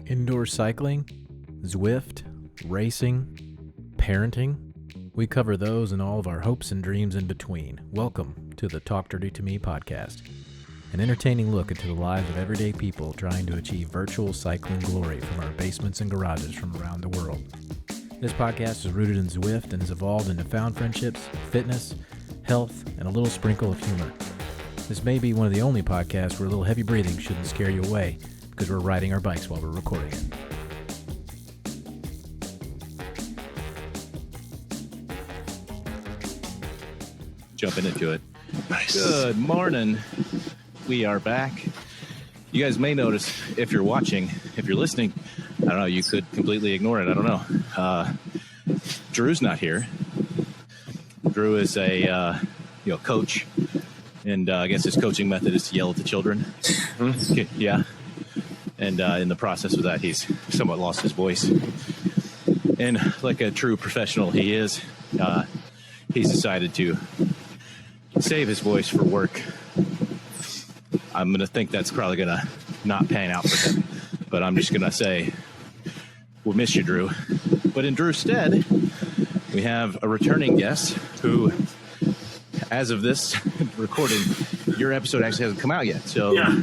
Indoor cycling, Zwift, racing, parenting. We cover those and all of our hopes and dreams in between. Welcome to the Talk Dirty to Me podcast, an entertaining look into the lives of everyday people trying to achieve virtual cycling glory from our basements and garages from around the world. This podcast is rooted in Zwift and has evolved into found friendships, fitness, health, and a little sprinkle of humor. This may be one of the only podcasts where a little heavy breathing shouldn't scare you away, because we're riding our bikes while we're recording it. Jumping into it. Nice. Good morning. We are back. You guys may notice if you're watching, if you're listening, I don't know, you could completely ignore it. I don't know. Drew's not here. Drew is a coach, and I guess his coaching method is to yell at the children. Yeah. And in the process of that, he's somewhat lost his voice. And like a true professional he is, he's decided to save his voice for work. I'm going to think that's probably going to not pan out for him. But I'm just going to say, we'll miss you, Drew. But in Drew's stead, we have a returning guest who, as of this recording, your episode actually hasn't come out yet. So yeah.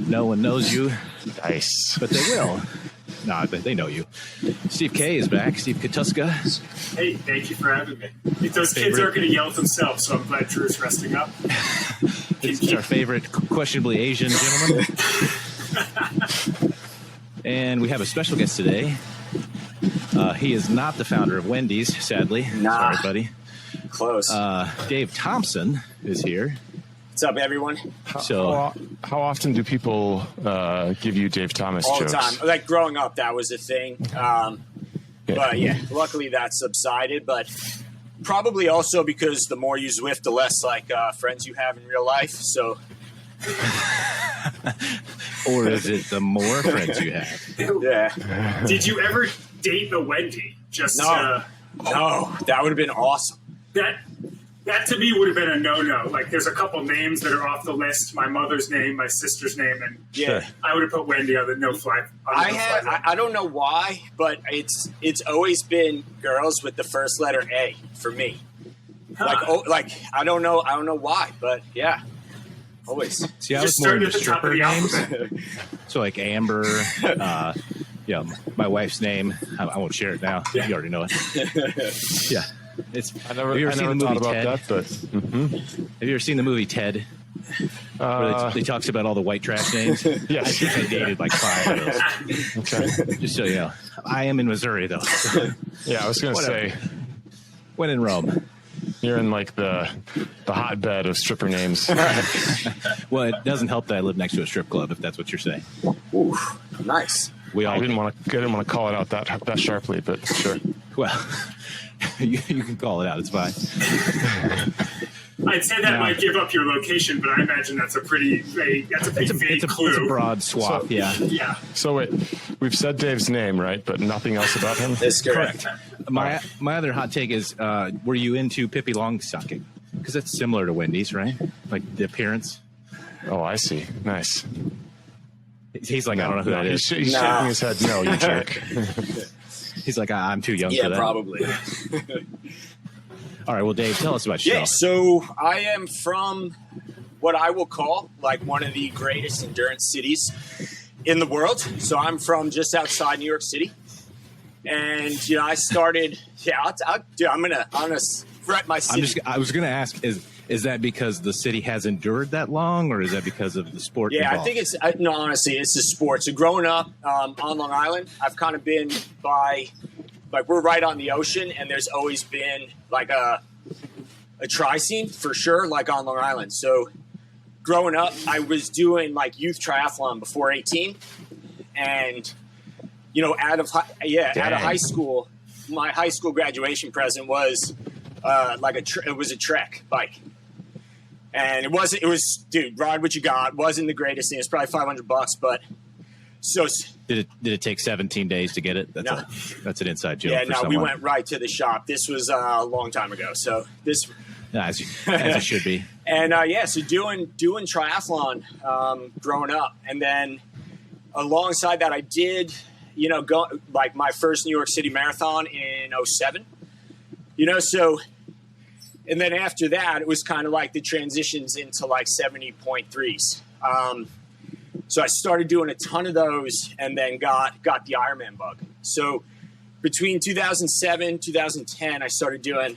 No one knows you. Nice. But they will. No, they know you. Steve K is back. Steve Katuska. Hey, thank you for having me. Those kids aren't going to yell at themselves, so I'm glad Drew's resting up. This is our favorite questionably Asian gentleman. And we have a special guest today. He is not the founder of Wendy's, sadly. Nah. Sorry, buddy. Close. Dave Thompson is here. What's up, everyone? How often do people give you Dave Thomas All jokes? the time. Like growing up, that was a thing. But yeah, luckily that subsided. But probably also because the more you Zwift, the less friends you have in real life. So. Or is it the more friends you have? Yeah. Did you ever date the Wendy? No, that would have been awesome. That to me would have been a no-no. Like, there's a couple names that are off the list. My mother's name, my sister's name, and yeah, I would have put Wendy on the no-fly. I don't know why, but it's always been girls with the first letter A for me. Huh. I don't know why, but yeah, always. See, I You're was more starting into at the top of stripper the names. So like Amber, my wife's name. I won't share it now. Yeah. You already know it. Yeah. I never have you ever seen the movie thought about Ted? that, but Have you ever seen the movie Ted? Where they talks about all the white trash names. Yeah, I think I dated like 5 of those. okay. Just so you know, I am in Missouri though. So Yeah, I was going to say, when in Rome. you're in like the hotbed of stripper names. Well, it doesn't help that I live next to a strip club, if that's what you're saying. Ooh, nice. We all I didn't want to call it out that sharply, but sure. Well, you can call it out. It's fine. I'd say that might give up your location, but I imagine that's a pretty vague clue. It's a broad swath. So- Yeah. Yeah. So wait, we've said Dave's name, right? But nothing else about him? That's correct. My other hot take is, were you into Pippi Longstocking? Because that's similar to Wendy's, right? Like the appearance. Oh, I see. Nice. He's like, I don't know who that is. He's shaking his head. No, you jerk. He's like, I'm too young for Yeah, that. probably. All right, well, Dave, tell us about yourself. Yeah, so I am from what I will call like one of the greatest endurance cities in the world. So I'm from just outside New York City. And, I started, I'm going to fret my city. I was going to ask, is that because the city has endured that long, or is that because of the sport Yeah, involved? I think honestly, it's the sport. So growing up on Long Island, I've kind of been we're right on the ocean, and there's always been like a tri-scene for sure, like on Long Island. So growing up, I was doing like youth triathlon before 18, and out of high school, my high school graduation present was it was a Trek bike. And it was, dude, ride what you got. Wasn't the greatest thing. It's probably $500, but so. Did it take 17 days to get it? That's an inside joke. Yeah, for no, someone. we went right to the shop. This was a long time ago. So this, as it should be. And so doing triathlon growing up, and then alongside that, I did, go like my first New York City Marathon in '07. So, and then after that, it was kind of like the transitions into like 70.3s. So I started doing a ton of those, and then got the Ironman bug. So between 2007, 2010, I started doing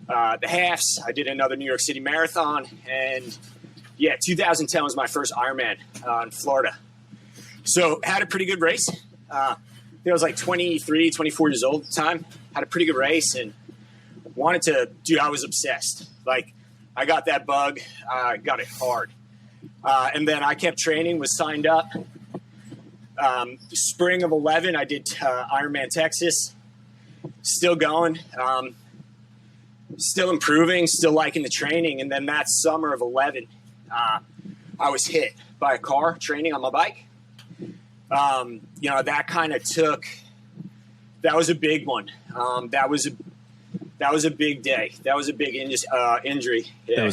the halves. I did another New York City Marathon, and 2010 was my first Ironman in Florida. So had a pretty good race. I was like 23, 24 years old at the time. Had a pretty good race and I was obsessed. Like, I got that bug, got it hard. And then I kept training, was signed up. Spring of 11, I did Ironman Texas. Still going. Still improving, still liking the training. And then that summer of 11, I was hit by a car training on my bike. That kind of that was a big one. That was a big day. That was a big injury. Yeah.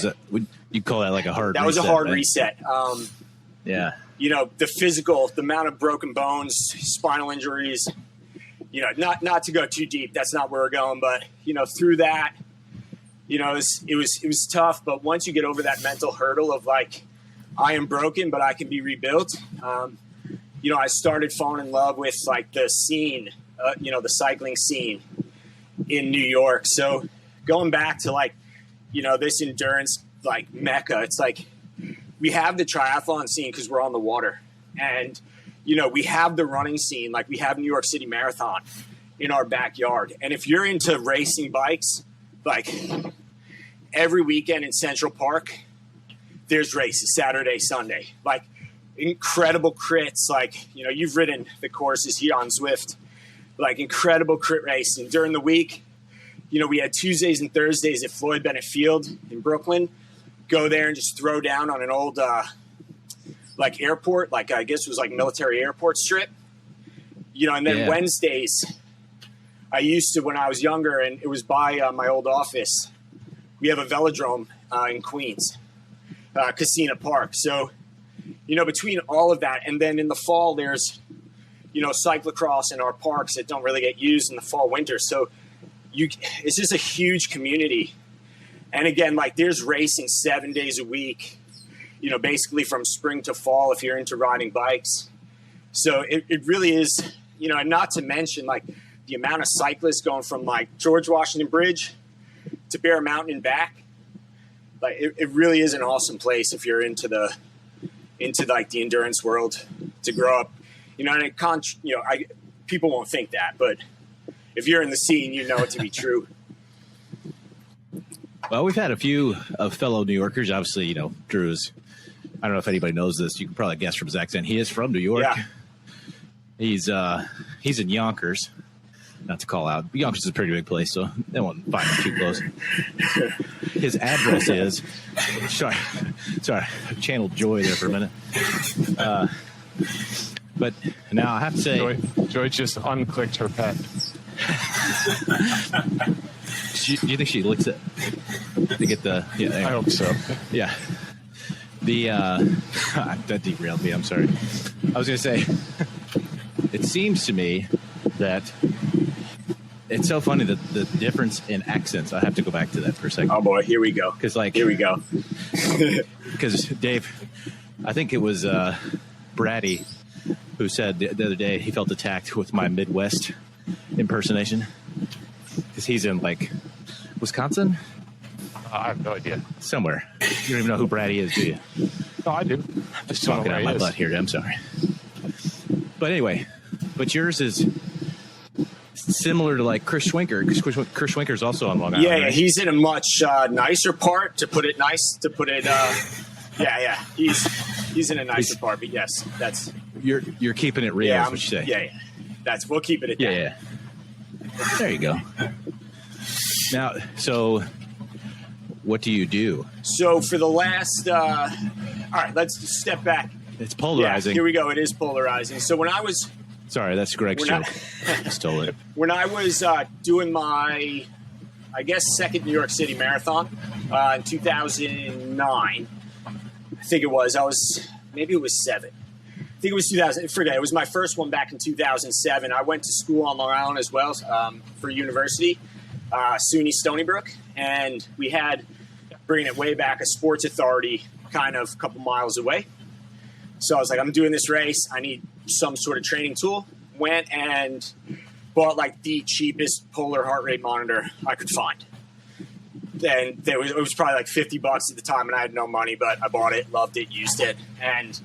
You call that like a hard reset? That was a hard reset. Yeah. The physical, the amount of broken bones, spinal injuries, not to go too deep. That's not where we're going, but, through that, it was tough. But once you get over that mental hurdle of like, I am broken, but I can be rebuilt. I started falling in love with like the scene, the cycling scene in New York. So going back to like, this endurance like mecca, it's like we have the triathlon scene because we're on the water, and we have the running scene, like we have New York City Marathon in our backyard. And if you're into racing bikes, like every weekend in Central Park, there's races Saturday, Sunday, like incredible crits. Like, you've ridden the courses here on Zwift, like incredible crit racing during the week. We had Tuesdays and Thursdays at Floyd Bennett Field in Brooklyn. Go there and just throw down on an old, like airport, like I guess it was like military airport strip, and then Wednesdays, I used to, when I was younger, and it was by my old office, we have a velodrome in Queens, Casino Park. So, between all of that, and then in the fall, there's, cyclocross in our parks that don't really get used in the fall, winter. So it's just a huge community. And again, like there's racing 7 days a week, basically from spring to fall if you're into riding bikes. So it really is, and not to mention like the amount of cyclists going from like George Washington Bridge to Bear Mountain and back. Like it really is an awesome place if you're into like the endurance world to grow up, and people won't think that, but if you're in the scene, you know it to be true. Well, we've had a few of fellow New Yorkers. Obviously, Drew's, I don't know if anybody knows this. You can probably guess from his accent. He is from New York. Yeah. He's in Yonkers. Not to call out. Yonkers is a pretty big place, so they won't find him too close. His address is, sorry, I channeled Joy there for a minute. But now I have to say, Joy just unclicked her pen. Do you think she licks it to get the? Yeah, anyway. I hope so. Yeah. That derailed me. I'm sorry. I was going to say, it seems to me that it's so funny that the difference in accents. I have to go back to that for a second. Oh boy, here we go. Here we go. Because Dave, I think it was Brady who said the other day he felt attacked with my Midwest impersonation because he's in like Wisconsin. I have no idea. Somewhere. You don't even know who Brady is, do you? No, I do. Just talking out my butt here. I'm sorry. But anyway, yours is similar to like Chris Schwenker. Chris Schwenker is also on Long Island. Yeah, right? He's in a much nicer part. To put it nice, yeah. He's in a nicer part. But yes, that's you're keeping it real. Is what you say. Yeah. We'll keep it at that. Yeah. There you go. Now, so what do you do? So for the last, all right, let's step back. It's polarizing. Yeah, here we go. It is polarizing. So when I was... Sorry, that's Greg's joke. I stole it. When I was doing my, I guess, second New York City Marathon in 2009, I think it was, maybe it was 7. think it was 2000. Forget it was my first one back in 2007. I went to school on Long Island as well for university, SUNY Stony Brook, and we had, bringing it way back, a sports authority kind of a couple miles away. So I was like, I'm doing this race. I need some sort of training tool. Went and bought like the cheapest polar heart rate monitor I could find. And it was probably like $50 at the time, and I had no money, but I bought it, loved it, used it. And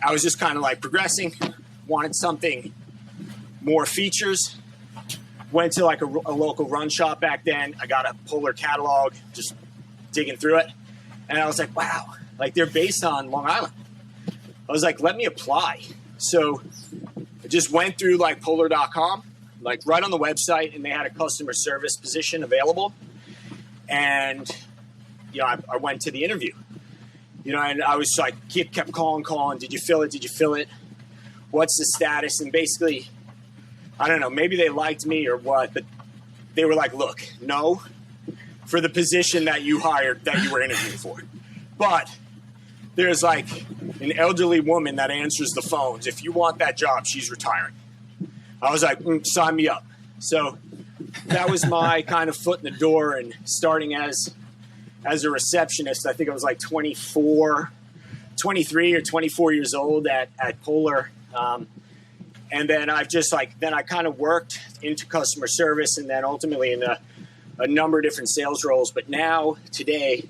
I was just kind of like progressing, wanted something more features. Went to like a local run shop back then. I got a polar catalog, just digging through it. And I was like, wow, like they're based on Long Island. I was like, let me apply. So I just went through like polar.com, like right on the website, and they had a customer service position available. And, you know, I went to the interview, you know, and I was like, kept calling. Did you fill it? Did you fill it? What's the status? And basically, I don't know, maybe they liked me or what, but they were like, look, no, for the position that you hired, that you were interviewing for. But there's like an elderly woman that answers the phones. If you want that job, she's retiring. I was like, sign me up. So that was my kind of foot in the door, and starting as a receptionist. I think I was like 23 or 24 years old at Polar. And then I've just like, then I kind of worked into customer service, and then ultimately in a number of different sales roles. But now today,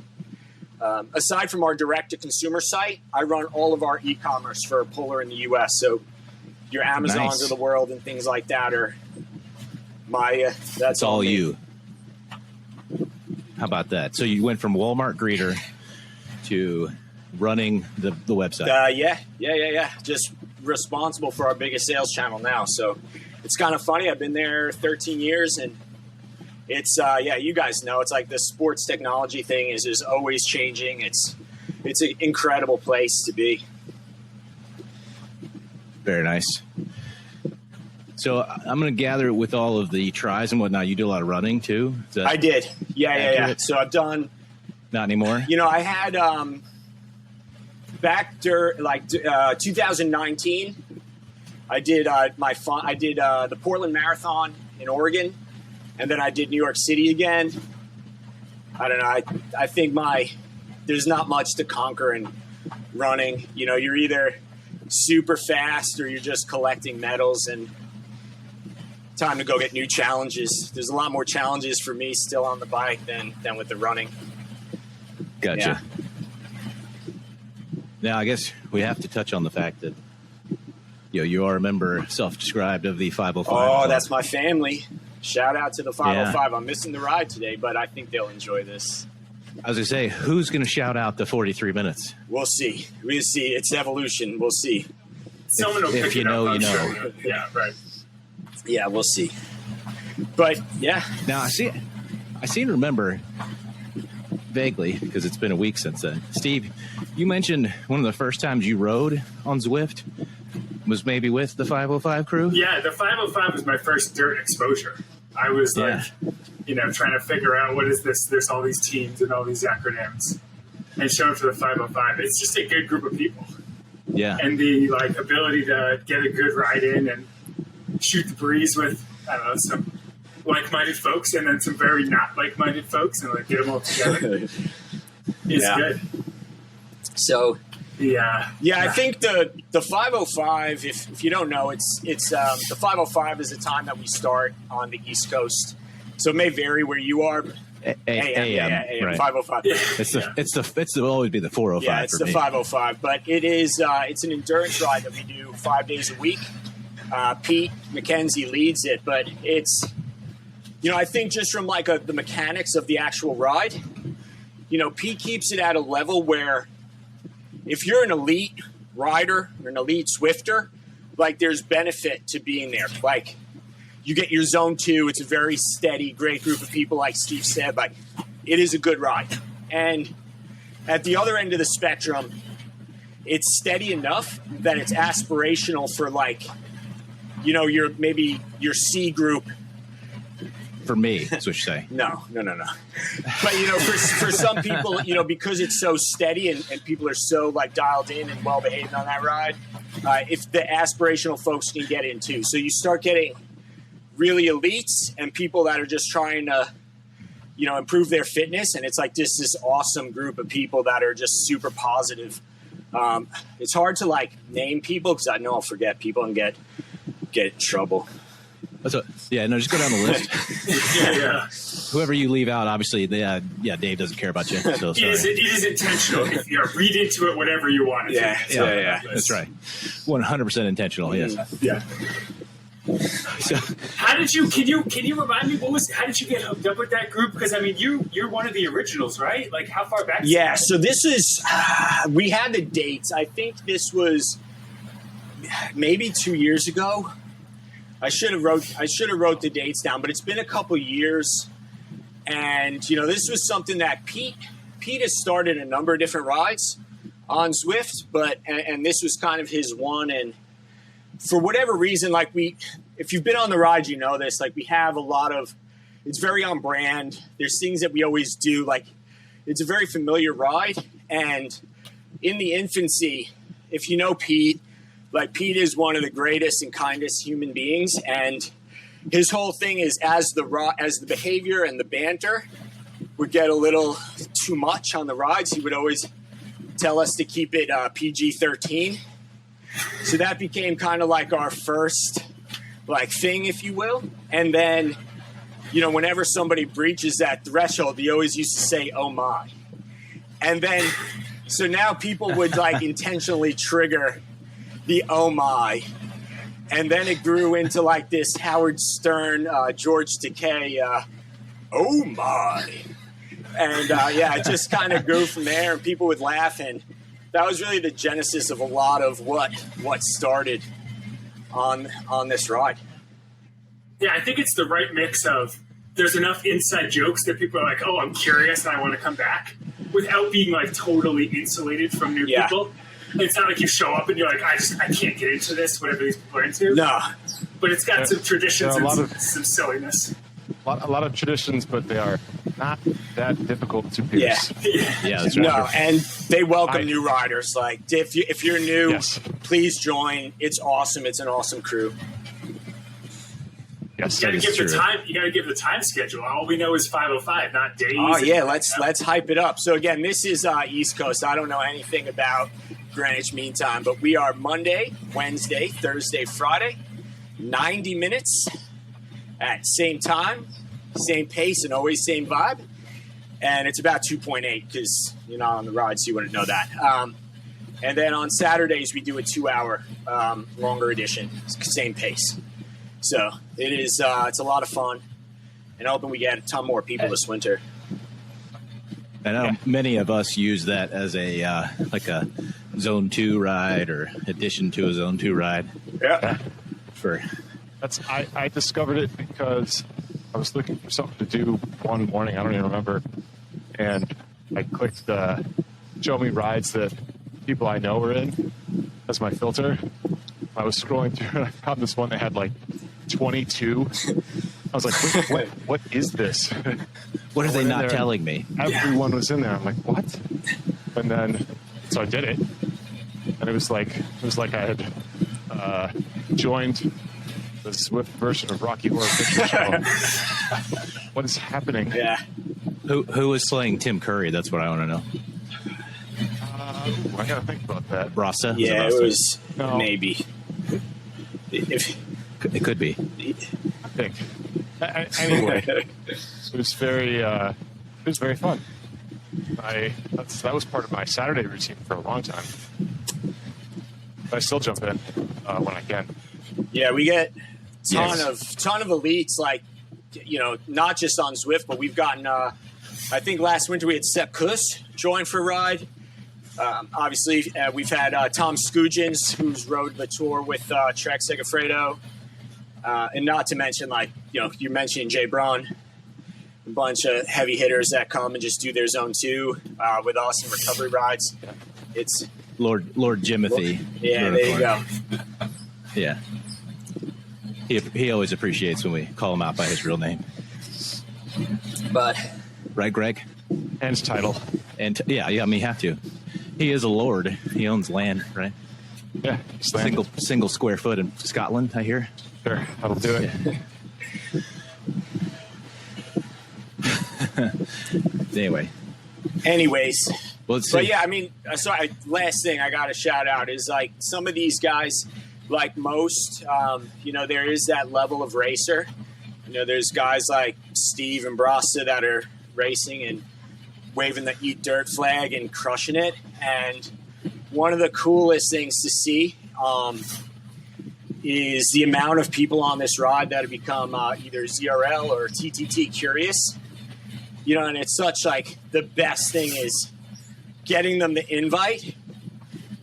aside from our direct to consumer site, I run all of our e-commerce for Polar in the US. So your Amazons of the world and things like that are that's all me. you. How about that? So you went from Walmart greeter to running the website. Yeah. Just responsible for our biggest sales channel now. So it's kind of funny. I've been there 13 years, and it's you guys know, it's like the sports technology thing is always changing. It's an incredible place to be. Very nice. So I'm going to gather with all of the tries and whatnot. You do a lot of running too? I did. Yeah. So I've done. Not anymore? You know, I had back during 2019, I did the Portland Marathon in Oregon, and then I did New York City again. I don't know. I think there's not much to conquer in running. You know, you're either super fast or you're just collecting medals, and time to go get new challenges. There's a lot more challenges for me still on the bike than with the running. Gotcha. Yeah. Now, I guess we have to touch on the fact that you are a member, self-described, of the 505. Oh, that's my family. Shout out to the 505. Yeah. I'm missing the ride today, but I think they'll enjoy this. I was going to say, who's going to shout out the 43 minutes? We'll see. We'll see. It's evolution. We'll see. Someone will pick you it know, up, you know. sure. Yeah, right. Yeah, we'll see. But, yeah. Now, I seem to remember vaguely, because it's been a week since then. Steve, you mentioned one of the first times you rode on Zwift was maybe with the 505 crew? Yeah, the 505 was my first dirt exposure. I was trying to figure out what is this. There's all these teams and all these acronyms, and showing for the 505. It's just a good group of people. Yeah. And the ability to get a good ride in and shoot the breeze with, I don't know, some like-minded folks and then some very not like-minded folks, and get them all together is good. So yeah, I think the 505, if you don't know, it's the 505 is the time that we start on the East Coast. So it may vary where you are. AM, right. 505. It's always be the 405. Yeah, it's for the me. 505, but it is it's an endurance ride that we do 5 days a week. Pete McKenzie leads it, but it's I think just from the mechanics of the actual ride, Pete keeps it at a level where if you're an elite rider or an elite Zwifter, there's benefit to being there. You get your zone 2. It's a very steady, great group of people, like Steve said. It is a good ride. And at the other end of the spectrum, it's steady enough that it's aspirational for your C group. For me, that's what you say. No. But, for some people, because it's so steady and people are so dialed in and well behaved on that ride, if the aspirational folks can get in too. So you start getting really elites and people that are just trying to, improve their fitness. And it's like this awesome group of people that are just super positive. It's hard to name people because I know I'll forget people and get in trouble. Just go down the list. Yeah. Whoever you leave out, obviously, Dave doesn't care about you. So sorry. It is intentional. Read into it whatever you want to. Yeah. That's right. 100% intentional. Yes. Yeah. So, How did you? Can you remind me how did you get hooked up with that group? Because I mean, you're one of the originals, right? Like, how far back? Yeah. So this is we had the dates. I think this was maybe 2 years ago. I should have wrote the dates down, but it's been a couple years, and this was something that Pete has started a number of different rides on Zwift, and this was kind of his one. And for whatever reason, if you've been on the ride, you know this. We have a lot of, it's very on brand. There's things that we always do. It's a very familiar ride, and in the infancy, if you know Pete. Pete is one of the greatest and kindest human beings, and his whole thing is as the behavior and the banter would get a little too much on the rides, he would always tell us to keep it PG-13. So that became kind of our first thing, if you will. And then, whenever somebody breaches that threshold, he always used to say, "Oh my," and then so now people would intentionally trigger the "oh my," and then it grew into this Howard Stern, George Takei, "oh my," and it just kind of grew from there, and people would laugh, and that was really the genesis of a lot of what started on this ride. Yeah, I think it's the right mix of there's enough inside jokes that people are like, "Oh, I'm curious and I want to come back," without being totally insulated from new people. It's not like you show up and you're like, I can't get into this, whatever these people are into. No. But it's got some traditions and some silliness. A lot of traditions, but they are not that difficult to pierce. Yeah, that's right. No, and they welcome new riders. If you're new, Yes. please join. It's awesome. It's an awesome crew. Yes, You got to is give true. the time. You got to give the time schedule. All we know is 5:05, not days. Oh yeah, let's hype it up. So again, this is East Coast. I don't know anything about Greenwich Mean Time, but we are Monday, Wednesday, Thursday, Friday, 90 minutes at same time, same pace, and always same vibe. And it's about 2.8 because you're not on the ride, so you wouldn't know that. And then on Saturdays, we do a 2-hour longer edition, same pace. So it is. It's a lot of fun, and hoping we get a ton more people this winter. I know many of us use that as a a Zone 2 ride or addition to a Zone 2 ride. Yeah. I discovered it because I was looking for something to do one morning. I don't even remember, and I clicked the show me rides that people I know were in as my filter. I was scrolling through and I found this one that had 22. I was like, wait, what is this? What are they not telling me? Everyone was in there. I'm like, what? And then, so I did it, and it was like I had joined the Zwift version of Rocky Horror Picture Show. What is happening? Yeah. Who was slaying Tim Curry? That's what I want to know. I gotta think about that. Rasta? Yeah, Is it Rasta? was No. maybe. It could be. I think. Anyway, it was very fun. That was part of my Saturday routine for a long time. But I still jump in when I can. Yeah, we get ton Yes. of elites, not just on Zwift, but we've gotten. I think last winter we had Sepp Kuss join for a ride. Obviously, we've had Tom Scugins, who's rode the tour with Trek Segafredo, and not to mention, you're mentioning Jay Braun, a bunch of heavy hitters that come and just do their Zone 2 with us in recovery rides. It's Lord Jimothy. yeah, there you go. Yeah. He always appreciates when we call him out by his real name. But Right, Greg? And his title. And yeah, I mean, you have to. He is a lord. He owns land, right? Yeah, single square foot in Scotland, I hear. Sure, that'll do it. Yeah. Anyways, Well, let's see. But yeah, I mean, last thing I got to shout out is like some of these guys, like most, there is that level of racer. There's guys like Steve and Brasta that are racing and waving the Eat Dirt flag and crushing it. And one of the coolest things to see is the amount of people on this ride that have become either ZRL or TTT curious. And it's such like the best thing is getting them the invite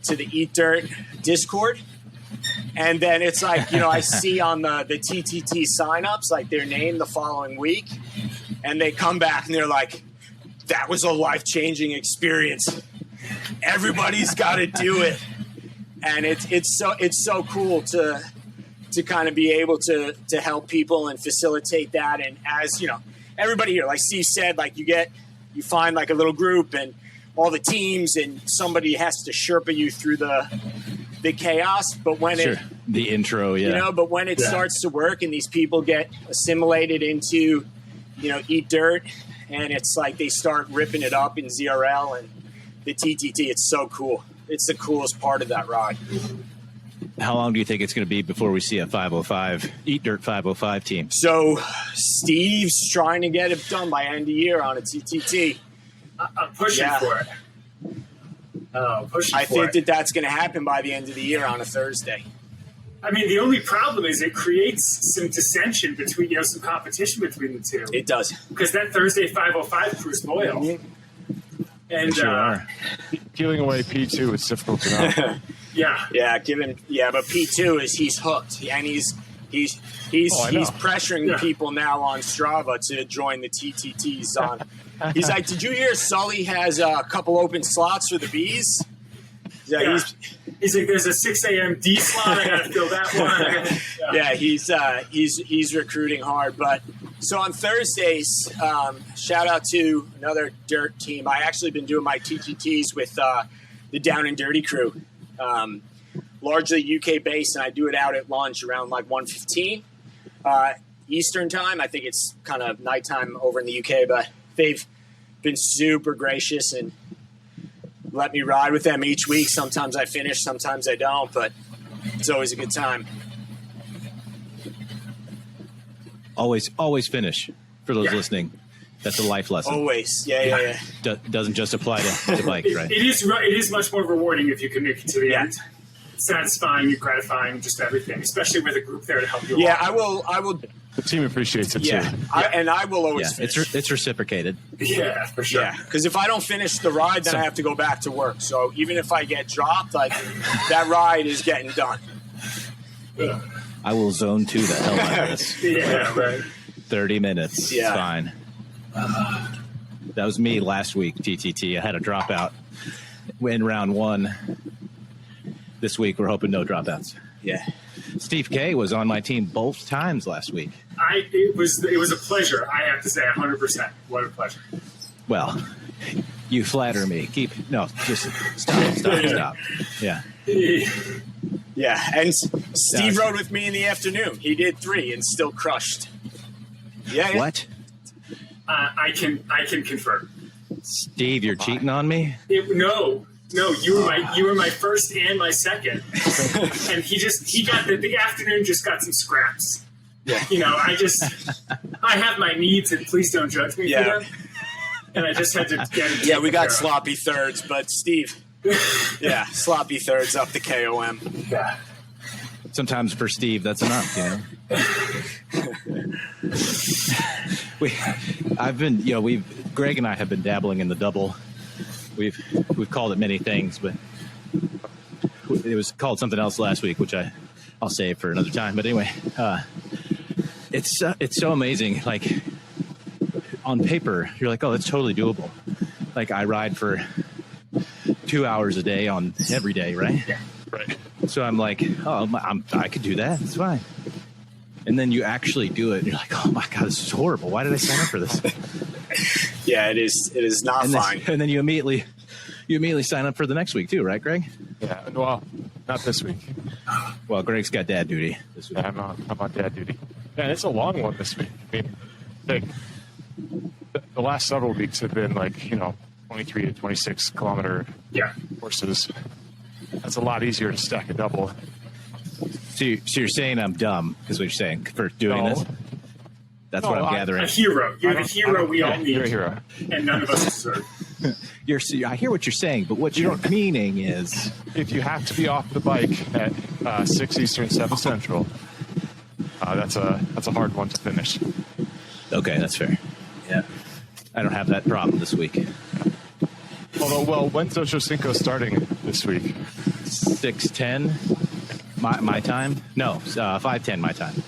to the Eat Dirt Discord. And then it's like, I see on the TTT signups, like their name the following week. And they come back and they're like, that was a life-changing experience. Everybody's got to do it. And it's so cool to kind of be able to help people and facilitate that. And as, everybody here, like Steve said, like you find like a little group and all the teams and somebody has to Sherpa you through the chaos. But when the intro, but when it starts to work and these people get assimilated into, Eat Dirt, and it's like they start ripping it up in ZRL and the TTT, it's so cool. It's the coolest part of that ride. How long do you think it's going to be before we see a 505 Eat Dirt 505 team? So Steve's trying to get it done by end of year on a TTT. I'm pushing for it. I think that's going to happen by the end of the year on a Thursday. I mean, the only problem is it creates some dissension between, some competition between the two. It does. Because that Thursday 505 crew's loyal. Mm-hmm. And peeling away P2 is difficult to know. Yeah, but P2 he's hooked, and he's pressuring people now on Strava to join the TTTs on. He's like, did you hear Sully has a couple open slots for the bees? He's like, there's a 6 a.m. D slot. I got to fill that one. He's recruiting hard. But so on Thursdays, shout out to another dirt team. I actually been doing my TTTs with the Down and Dirty crew, largely UK based, and I do it out at lunch around like 1:15 Eastern time. I think it's kind of nighttime over in the UK, but they've been super gracious and let me ride with them each week. Sometimes I finish, sometimes I don't, but it's always a good time. Always finish for those listening. That's a life lesson. Always. Yeah. Doesn't just apply to bikes, right? It is much more rewarding if you can make it to the end. It's satisfying, gratifying, just everything, especially with a group there to help you along. Yeah, I will. The team appreciates it too. And I will always finish. It's reciprocated. Yeah, for sure. Yeah, because if I don't finish the ride, then I have to go back to work. So even if I get dropped, like that ride is getting done. I will zone 2 the hell out of this. Yeah, right. 30 minutes. Yeah. Fine. That was me last week, TTT. I had a dropout in round 1. This week, we're hoping no dropouts. Yeah. Steve K was on my team both times last week. It was a pleasure. I have to say, 100%. What a pleasure. Well, you flatter me. Just stop. Yeah. Yeah, and Steve rode with me in the afternoon. He did 3 and still crushed. Yeah. What? I can confirm. Steve, you're cheating on me? No, you were my first and my second, and he got the afternoon just got some scraps. Yeah. I have my needs, and please don't judge me for them. And I just had to get it. Yeah, we got sloppy thirds, but Steve, sloppy thirds up the KOM. Yeah. Sometimes for Steve, that's enough, Greg and I have been dabbling in the double. We've called it many things, but it was called something else last week, which I'll save for another time. But anyway, it's so amazing. Like on paper, you're like, oh, it's totally doable. Like I ride for 2 hours a day on every day, right? Yeah. Right. So I'm like, oh, I could do that. It's fine. And then you actually do it, and you're like, oh my God, this is horrible. Why did I sign up for this? Yeah, it is. It is not fine. And then you immediately sign up for the next week too, right, Greg? Yeah. Well, Not this week. Well, Greg's got dad duty this week. Yeah, I'm on dad duty. Yeah, it's a long one this week. I mean, the last several weeks have been 23 to 26 kilometer courses. That's a lot easier to stack a double. So you're saying I'm dumb, is what you're saying, for doing this? That's what I'm gathering. A hero. You're the hero we all need. You're a hero. And none of us deserve. I hear what you're saying, but what you're meaning is... If you have to be off the bike at 6 Eastern, 7 Central, that's a hard one to finish. Okay, that's fair. Yeah. I don't have that problem this week. Although, when's Ocho Cinco starting this week? 6:10 my time? No, 5:10 my time.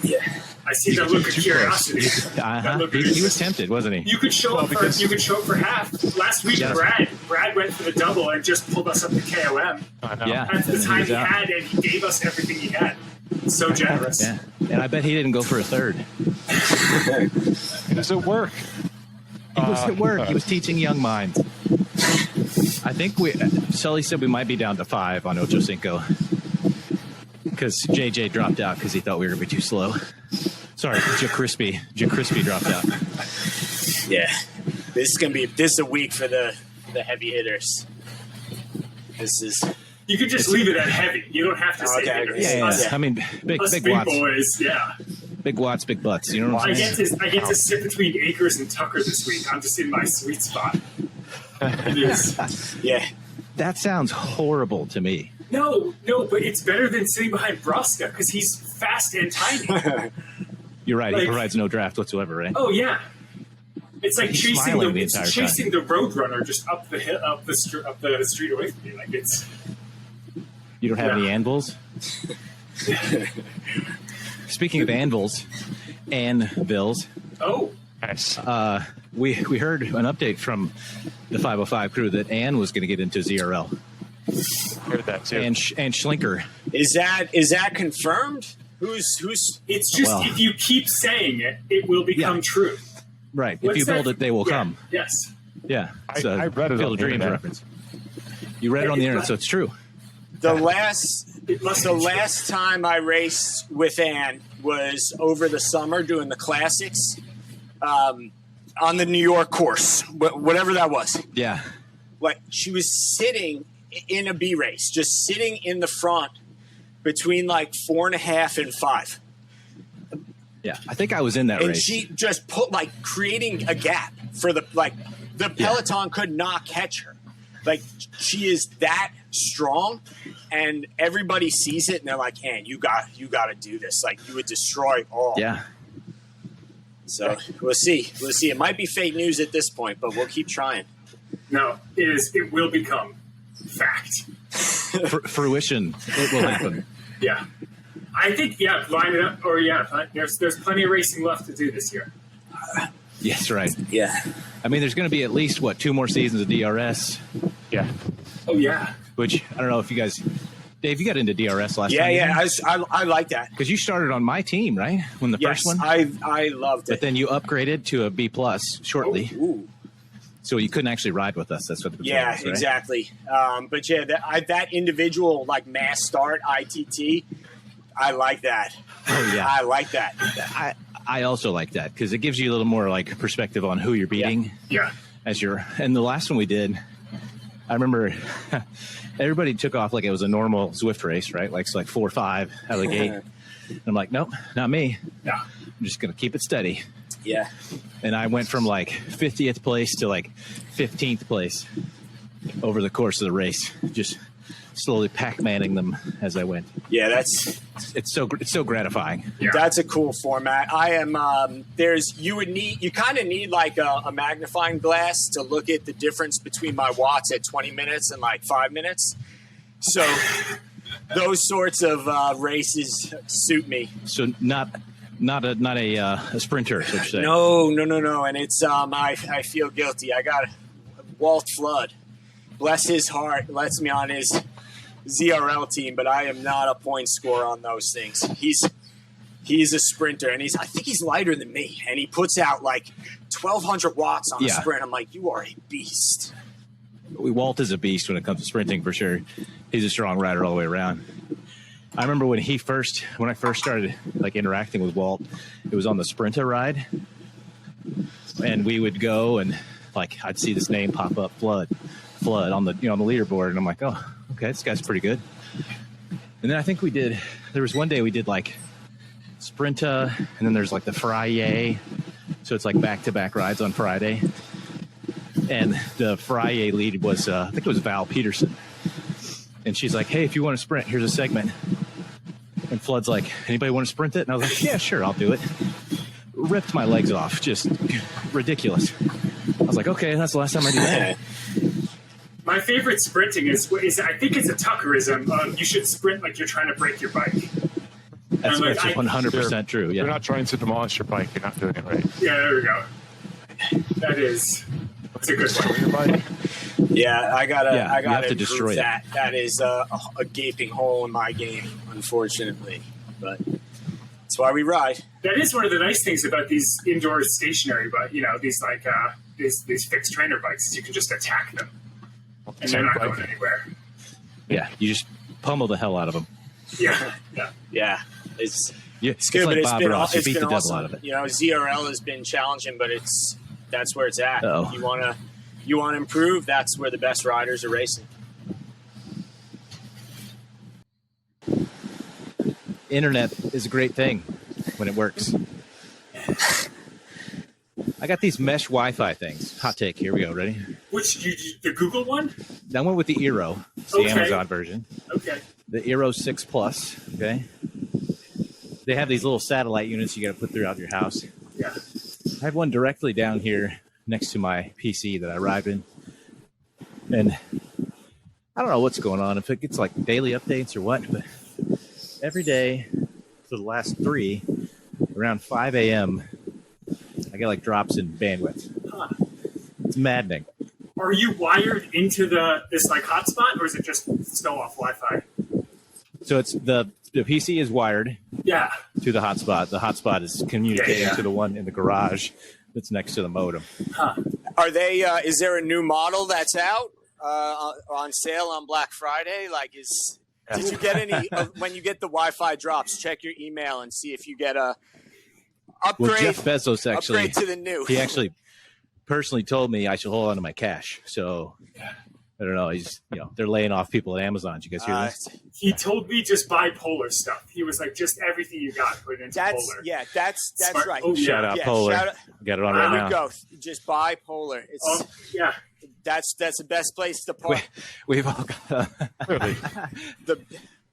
Yeah. I see that look of curiosity. He was tempted, wasn't he? You could show up for half. Last week, Brad went for the double and just pulled us up to KOM. I know. Yeah. That's the time he had, and he gave us everything he had. So generous. Yeah. And I bet he didn't go for a third. It was at work. He was at work. He was teaching young minds. I think Sully said we might be down to 5 on Ocho Cinco because JJ dropped out because he thought we were going to be too slow. Sorry, Crispy dropped out. Yeah, this is a week for the heavy hitters. This is. You could just leave it at heavy. You don't have to say hitters. Yeah. I mean, big watts. Boys, yeah. Big watts, big butts. You know what I'm saying? I get to sit between Akers and Tucker this week. I'm just in my sweet spot. It is. Yeah. That sounds horrible to me. No, but it's better than sitting behind Broska because he's fast and tiny. You're right. He provides no draft whatsoever, right? Oh yeah. It's like He's chasing the the roadrunner just up the hill, up the street away from me. Like it's. You don't have any anvils? Speaking of anvils, Oh. Nice. We heard an update from the 505 crew that Ann was going to get into ZRL. Heard that too. And Schlinker. Is that confirmed? Who's? It's just if you keep saying it, it will become true. Right. If you build it, they will come. Yes. Yeah. I read it on the Dreams internet. reference. You read it on the internet, so it's true. The last time I raced with Ann was over the summer doing the classics on the New York course, whatever that was. Yeah. Like she was sitting in a B race, just sitting in the front between 4.5 and 5. Yeah. I think I was in that and race. she just put creating a gap for the peloton could not catch her. She is that strong, and everybody sees it, and they're like, "Ann, you got to do this. You would destroy all." Yeah. So we'll see. It might be fake news at this point, but we'll keep trying. No, it will become fact. Fruition. It will happen. Yeah. I think, line it up, or there's plenty of racing left to do this year. Yes, right. Yeah. I mean, there's going to be at least, 2 more seasons of DRS? Yeah. Oh, yeah. Which, I don't know if you guys... Dave, you got into DRS last time. Yeah. I like that. Because you started on my team, right? When the first one? I loved it. But then you upgraded to a B+ shortly. Oh, ooh. So you couldn't actually ride with us. That's what the was, right? Exactly. But that individual mass start ITT, I like that. Oh yeah, I like that. I also like that because it gives you a little more perspective on who you're beating. Yeah. And the last one we did, I remember everybody took off like it was a normal Zwift race, right? Like 4 or 5 out of the gate. And I'm like, nope, not me. No. I'm just gonna keep it steady. Yeah. And I went from 50th place to 15th place over the course of the race, just slowly Pac-Manning them as I went. Yeah, it's so gratifying. Yeah. That's a cool format. I am you kind of need a magnifying glass to look at the difference between my watts at 20 minutes and 5 minutes. So those sorts of races suit me. So not a sprinter, so to say. No. And it's I feel guilty. I got Walt Flood, bless his heart, lets me on his ZRL team, but I am not a point scorer on those things. He's a sprinter, and I think he's lighter than me, and he puts out 1,200 watts on a sprint. I'm like, you are a beast. Walt is a beast when it comes to sprinting for sure. He's a strong rider all the way around. I remember when I first started like interacting with Walt, it was on the Sprinta ride, and we would go and like I'd see this name pop up, Flood on the on the leaderboard, and I'm like, oh, okay, this guy's pretty good. And then I think there was one day we did like Sprinta, and then there's like the Friday, so it's like back-to-back rides on Friday. And the Friday lead was, I think it was Val Peterson. And she's like, hey, if you want to sprint, here's a segment. And Flood's like, anybody want to sprint it? And I was like, yeah, sure, I'll do it. Ripped my legs off, just ridiculous. I was like, okay, that's the last time I do that. My favorite sprinting is I think it's a Tuckerism. You should sprint like you're trying to break your bike. That's 100% true. Yeah. You're not trying to demolish your bike. You're not doing it right. Yeah, there we go. That's a good one. Yeah, I gotta have to destroy that. That is a gaping hole in my game, unfortunately. But that's why we ride. That is one of the nice things about these indoor stationary, but these like these fixed trainer bikes is you can just attack them, and they're not going anywhere. Yeah, you just pummel the hell out of them. Yeah. It's good, but like it's Bob been Ross. You beat the devil awesome. out of it. ZRL has been challenging, but that's where it's at. Uh-oh. You wanna improve. That's where the best riders are racing. Internet is a great thing when it works. I got these mesh Wi-Fi things. Hot take. Here we go. Ready? The Google one? I went with the Eero. It's the Amazon version. Okay. The Eero 6 Plus. Okay. They have these little satellite units you got to put throughout your house. Yeah. I have one directly down here next to my PC that I ride in. And I don't know what's going on, if it gets like daily updates or what, but every day for the last 3, around 5 a.m., I get like drops in bandwidth. Huh. It's maddening. Are you wired into this like hotspot, or is it just snow off Wi-Fi? So it's the PC is wired to the hotspot. The hotspot is communicating to the one in the garage that's next to the modem. Huh. Are they? Is there a new model that's out on sale on Black Friday? Did you get any? When you get the Wi-Fi drops, check your email and see if you get a upgrade. Well, Jeff Bezos upgrade to the new. He actually personally told me I should hold on to my cash. So I don't know. He's they're laying off people at Amazon. Did you guys hear this? He told me just buy Polar stuff. He was like, just everything you got, put it into Polar. Yeah, that's right. Oh, Shout out Polar. Got it on right now. Go. Just buy Polar. That's the best place to park. We've all got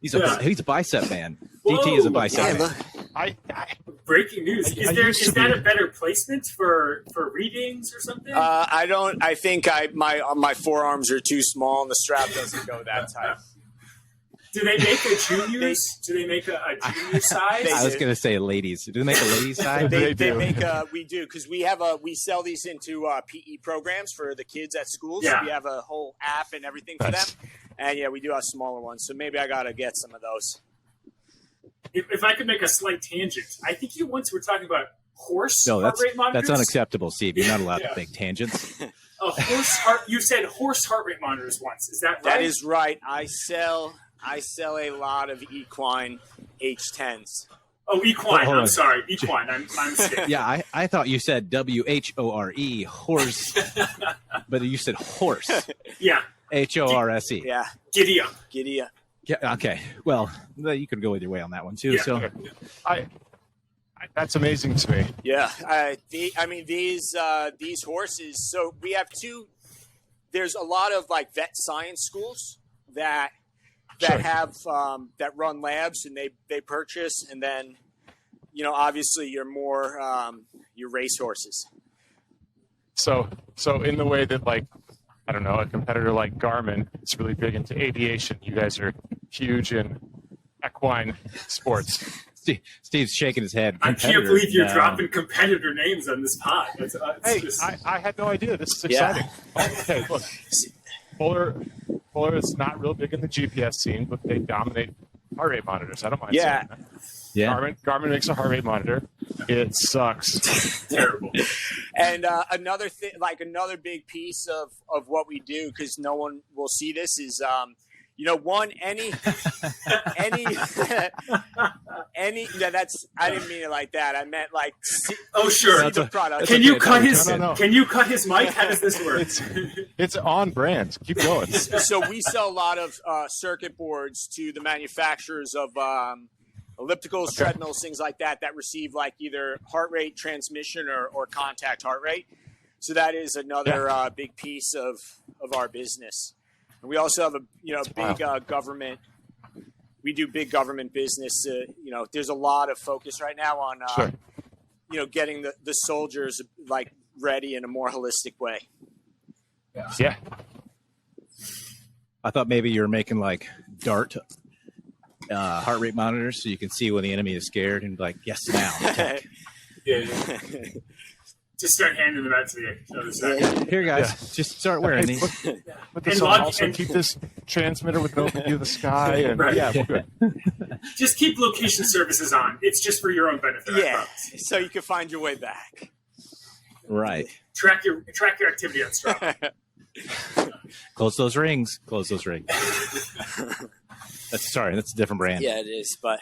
he's a bicep man. Whoa, DT is a bicep man. Breaking news. Is that a better placement for readings or something? I think my forearms are too small and the strap doesn't go that tight. Do they make a juniors? Do they make a junior size? I was going to say ladies. Do they make a ladies size? They make we do, because we sell these into PE programs for the kids at schools. Yeah. So we have a whole app and everything for them. And we do have smaller ones. So maybe I got to get some of those. If I could make a slight tangent, I think you once were talking about heart rate monitors. That's unacceptable, Steve. You're not allowed to make tangents. You said horse heart rate monitors once. Is that right? That is right. I sell a lot of equine H10s. Oh, equine. I'm sorry. Equine. I'm mistaken. Yeah, I thought you said WHORE, horse. But you said horse. Yeah. HORSE. Yeah. Giddy up. Yeah, okay. Well, you could go either way on that one, too. Yeah. So, that's amazing to me. Yeah. These horses, so we have there's a lot of like vet science schools that have that run labs, and they purchase, and then obviously you're more your race horses. So in the way that, like, I don't know, a competitor like Garmin is really big into aviation, you guys are huge in equine sports. Steve's shaking his head. I can't believe you're dropping competitor names on this pod. I had no idea. This is exciting. Yeah. Okay, look, Polar is not real big in the GPS scene, but they dominate heart rate monitors. I don't mind saying that. Yeah. Garmin makes a heart rate monitor. It sucks. Terrible. And another thing, like another big piece of what we do, because no one will see this, is any no, that's, I didn't mean it like that. I meant like Oh, sure. the product. Can you cut his? No. Can you cut his mic? How does this work? It's on brand. Keep going. So we sell a lot of circuit boards to the manufacturers of ellipticals, treadmills, things like that receive like either heart rate transmission or contact heart rate. So that is another big piece of our business. And we also have a big government. We do big government business. There's a lot of focus right now on getting the soldiers like ready in a more holistic way. Yeah. I thought maybe you were making like DART heart rate monitors so you can see when the enemy is scared and be like, yes, now. Attack. Yeah. Just start handing them out to the other side. Here, guys, just start wearing these. Put this on. Also, keep this transmitter with an open view of the sky. And Right. yeah, we're good. Just keep location services on. It's just for your own benefit. I Yeah, promise. so you can find your way back. Right. Track your activity on Strava. Close those rings. Close those rings. That's a different brand. Yeah, it is, but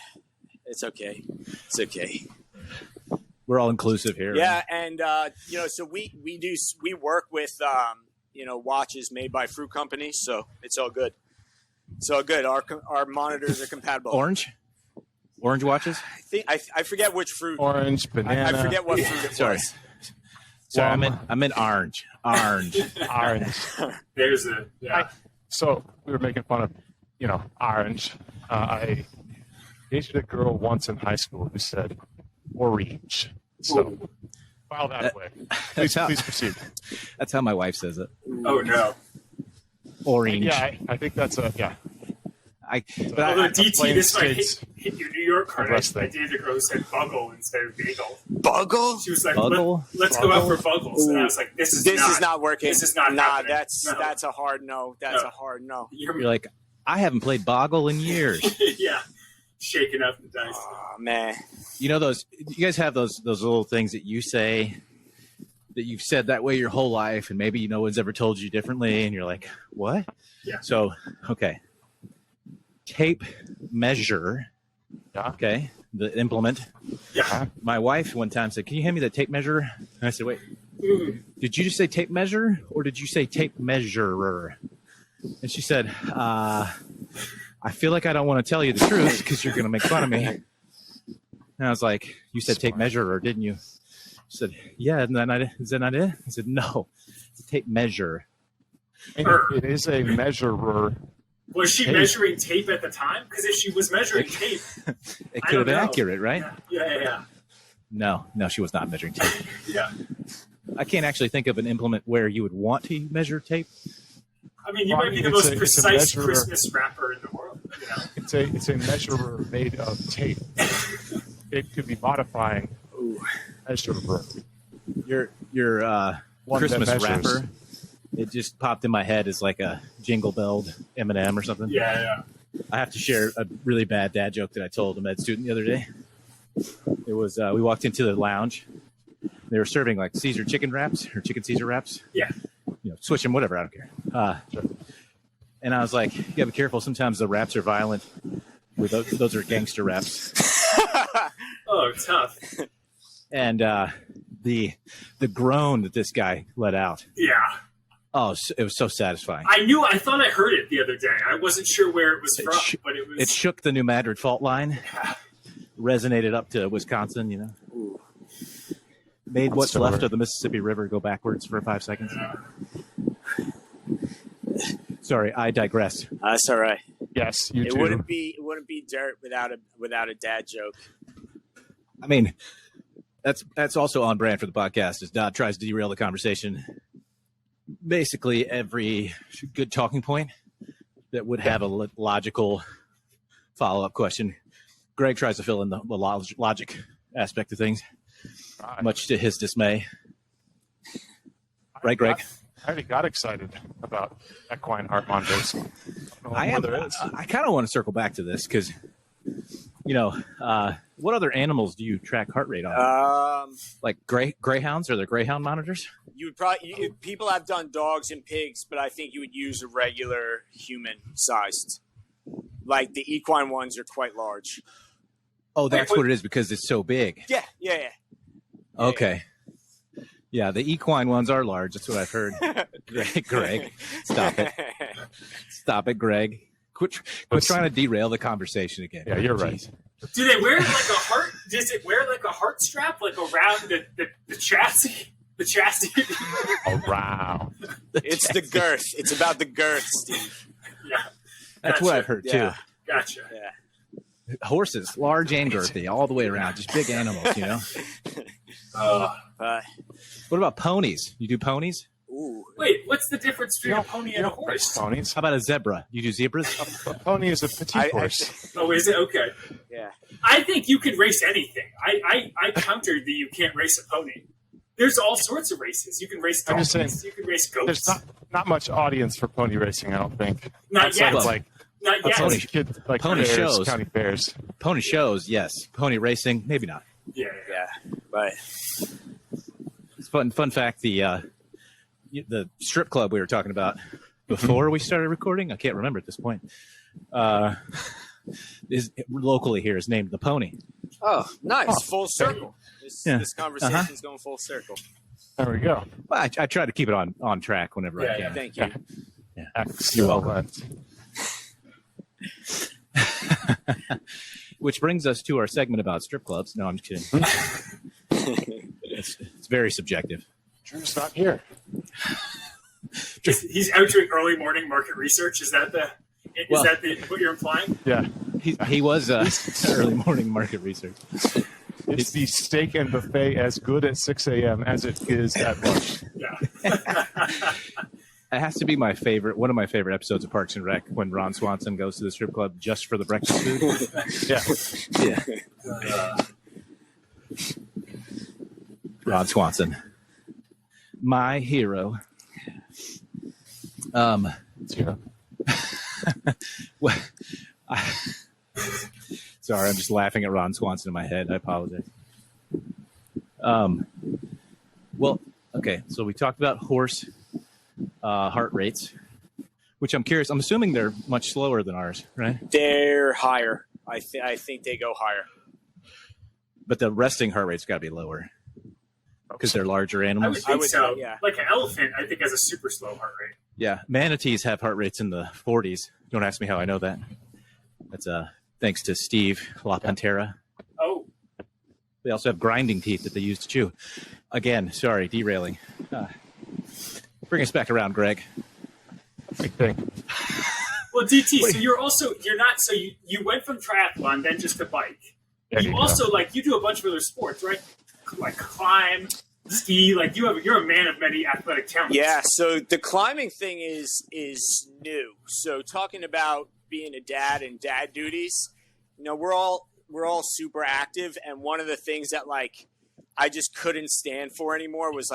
it's okay. It's okay. We're all inclusive here. Yeah, and so we work with watches made by fruit companies, so it's all good. It's all good. Our monitors are compatible. Orange watches. I forget which fruit. Orange, banana. I forget what fruit it Sorry. was. Sorry, I'm in orange. Orange. Orange. There's So we were making fun of, orange. I dated a girl once in high school who said orange. So file that away. Please proceed. That's how my wife says it. Oh no. Orange. Yeah, I think that's But Although DT, this might States hit your New York card. I wrestling. dated a girl who said buggle instead of bagel. Buggle? She was like, Buggle? let's go out for buggles. And I was like, this is not working. This is not Nah, happening. that's a hard no. That's No. a hard no. You're like, I haven't played Boggle in years. yeah. Shaking up the dice. Oh man. You guys have those little things that you say that you've said that way your whole life, and maybe no one's ever told you differently, and you're like, what? Yeah. So, okay. Tape measure. Yeah. Okay. The implement. Yeah. My wife one time said, can you hand me that tape measure? And I said, wait, Mm. did you just say tape measure or did you say tape measurer? And she said, I feel like I don't want to tell you the truth because you're going to make fun of me. And I was like, you said tape measurer, didn't you? She said, yeah, is that not it? I said, no, it's a tape measure. It is a measurer. Was she measuring tape at the time? Because if she was measuring tape, It could have been accurate, right? Yeah. No, she was not measuring tape. Yeah. I can't actually think of an implement where you would want to measure tape. I mean, you Well, might be it's the most a precise measurer. Christmas wrapper in the world. It's a measurer made of tape. It could be modifying measurer. Your One Christmas that measures. wrapper, it just popped in my head as like a jingle belled M&M or something. Yeah. I have to share a really bad dad joke that I told a med student the other day. It was we walked into the lounge. They were serving like Caesar chicken wraps or chicken Caesar wraps. Yeah. Switch them, whatever. I don't care. And I was like, you gotta be careful. Sometimes the wraps are violent. Those are gangster wraps. Oh, tough. And the groan that this guy let out. Yeah. Oh, it was so satisfying. I thought I heard it the other day. I wasn't sure where it was from, but it was. It shook the New Madrid fault line. Resonated up to Wisconsin, Ooh. Made what's left of the Mississippi River go backwards for 5 seconds. Sorry, I digress. That's all right. Yes, you It too. wouldn't be dirt without a dad joke. I mean, that's also on brand for the podcast. As Dodd tries to derail the conversation, basically every good talking point that would have a logical follow-up question, Greg tries to fill in the logic aspect of things, much to his dismay. Right, Greg? I already got excited about equine heart monitors. I kind of want to circle back to this because What other animals do you track heart rate on? Like greyhounds? Are there greyhound monitors? You would probably people have done dogs and pigs, but I think you would use a regular human-sized. Like the equine ones are quite large. Oh, that's what it is because it's so big. Yeah. Okay. Yeah, the equine ones are large. That's what I've heard. Greg, stop it. Stop it, Greg. Quit trying to derail the conversation again. Yeah, you're right. Do they wear like a heart? Does it wear like a heart strap like around the chassis? The chassis. Around. It's the girth. It's about the girth, Steve. Yeah. That's what I've heard too. Gotcha. Yeah. Horses, large and girthy, all the way around. Just big animals, you know. What about ponies? You do ponies? Ooh. Wait, what's the difference between a pony and a horse? Ponies. How about a zebra? You do zebras? A pony is a petite horse. Oh, is it? Okay. Yeah. I think you can race anything. I countered that you can't race a pony. There's all sorts of races. You can race I'm just donkeys. saying, You can race goats. There's not much audience for pony racing, I don't think. Not yet. Like, Not yet. outside of kids, like Pony fairs, shows. county fairs. Pony shows, yes. Pony racing, maybe not. Yeah. Right. It's fun fact, the strip club we were talking about before we started recording, I can't remember at this point, is locally here is named the Pony. Oh, nice. Full circle. This conversation's going full circle. There we go. Well, I try to keep it on track whenever I can. Thank you. Yeah. Excellent. Which brings us to our segment about strip clubs. No, I'm just kidding. It's very subjective. Drew's not here. He's out doing early morning market research. Is that what you're implying? Yeah. He was early morning market research. It's the steak and buffet as good at 6 a.m. as it is at lunch. Yeah. It has to be one of my favorite episodes of Parks and Rec when Ron Swanson goes to the strip club just for the breakfast food. Yeah. Ron Swanson, my hero. Yeah. Sorry, I'm just laughing at Ron Swanson in my head. I apologize. Well, okay, so we talked about horse heart rates, which I'm curious. I'm assuming they're much slower than ours, right? They're higher. I think they go higher. But the resting heart rate's got to be lower because they're larger I animals. would think so. Yeah. Like an elephant, I think has a super slow heart rate. Yeah, manatees have heart rates in the 40s. Don't ask me how I know that. That's thanks to Steve La Pantera. Oh. They also have grinding teeth that they use to chew. Again, sorry, derailing. Bring us back around, Greg. Big thing. Well, DT, so you went from triathlon then just to bike. You also you do a bunch of other sports, right? Like climb, ski. Like you're a man of many athletic talents. Yeah. So the climbing thing is new. So talking about being a dad and dad duties, we're all super active, and one of the things that I just couldn't stand for anymore was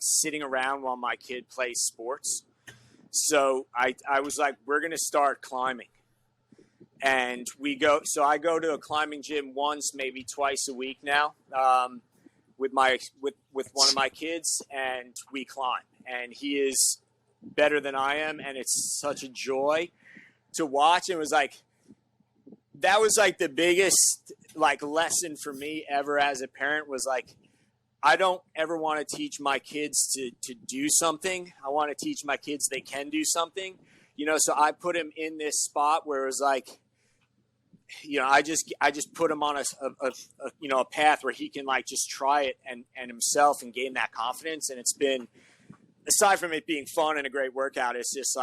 sitting around while my kid plays sports. So I was like, we're gonna start climbing. And I go to a climbing gym once, maybe twice a week now, with one of my kids, and we climb. And he is better than I am, and it's such a joy to watch. It was that was the biggest lesson for me ever as a parent was I don't ever want to teach my kids to do something. I want to teach my kids they can do something, so I put him in this spot where it was I just put him on a path where he can just try it and himself and gain that confidence. And it's been, aside from it being fun and a great workout, it's just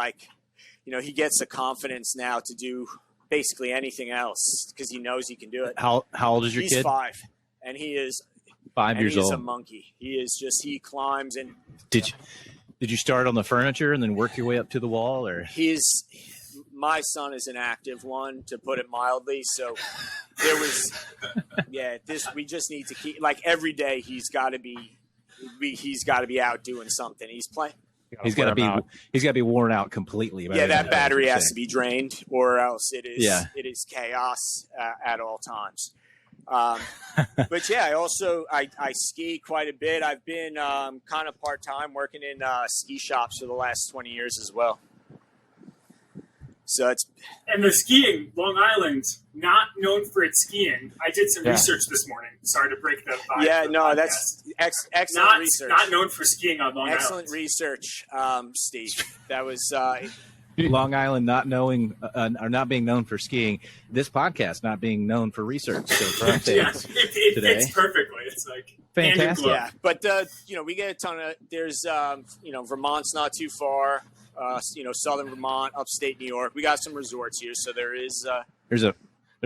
he gets the confidence now to do basically anything else because he knows he can do it. How old is your kid? He's 5, and he is 5 years old. He's a monkey. He climbs and. Did you start on the furniture and then work your way up to the wall, or? My son is an active one, to put it mildly. So there was, we just need to keep every day he's got to be out doing something. He's He's got to be worn out completely. Yeah, that battery has to be drained, or else it is chaos at all times. But yeah, I ski quite a bit. I've been kind of part-time working in ski shops for the last 20 years as well. So and the skiing, Long Island, not known for its skiing. I did some research this morning. Sorry to break the vibe. Yeah, no, that's excellent research. Not known for skiing on Long Island. Excellent research, Steve. That was Long Island not knowing or not being known for skiing. This podcast not being known for research. So it fits perfectly. It's like fantastic. Yeah, but we get a ton of. There's Vermont's not too far. Southern Vermont, upstate New York. We got some resorts here, so there is. There's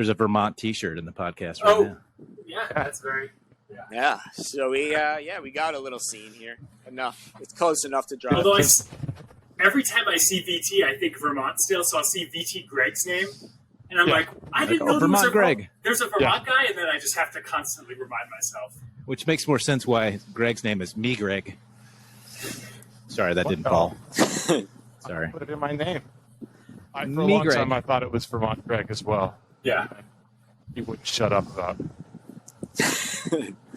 a Vermont T-shirt in the podcast right now. Yeah, that's very. Yeah. So we got a little scene here. Enough. It's close enough to drive. Although every time I see VT, I think Vermont still. So I'll see VT Greg's name, and I'm like, I didn't know Vermont Greg. There's a Vermont guy, and then I just have to constantly remind myself. Which makes more sense why Greg's name is Me Greg. Sorry, that didn't fall. Sorry. I put it in my name. For a long time, I thought it was Vermont Greg as well. Yeah. He wouldn't shut up about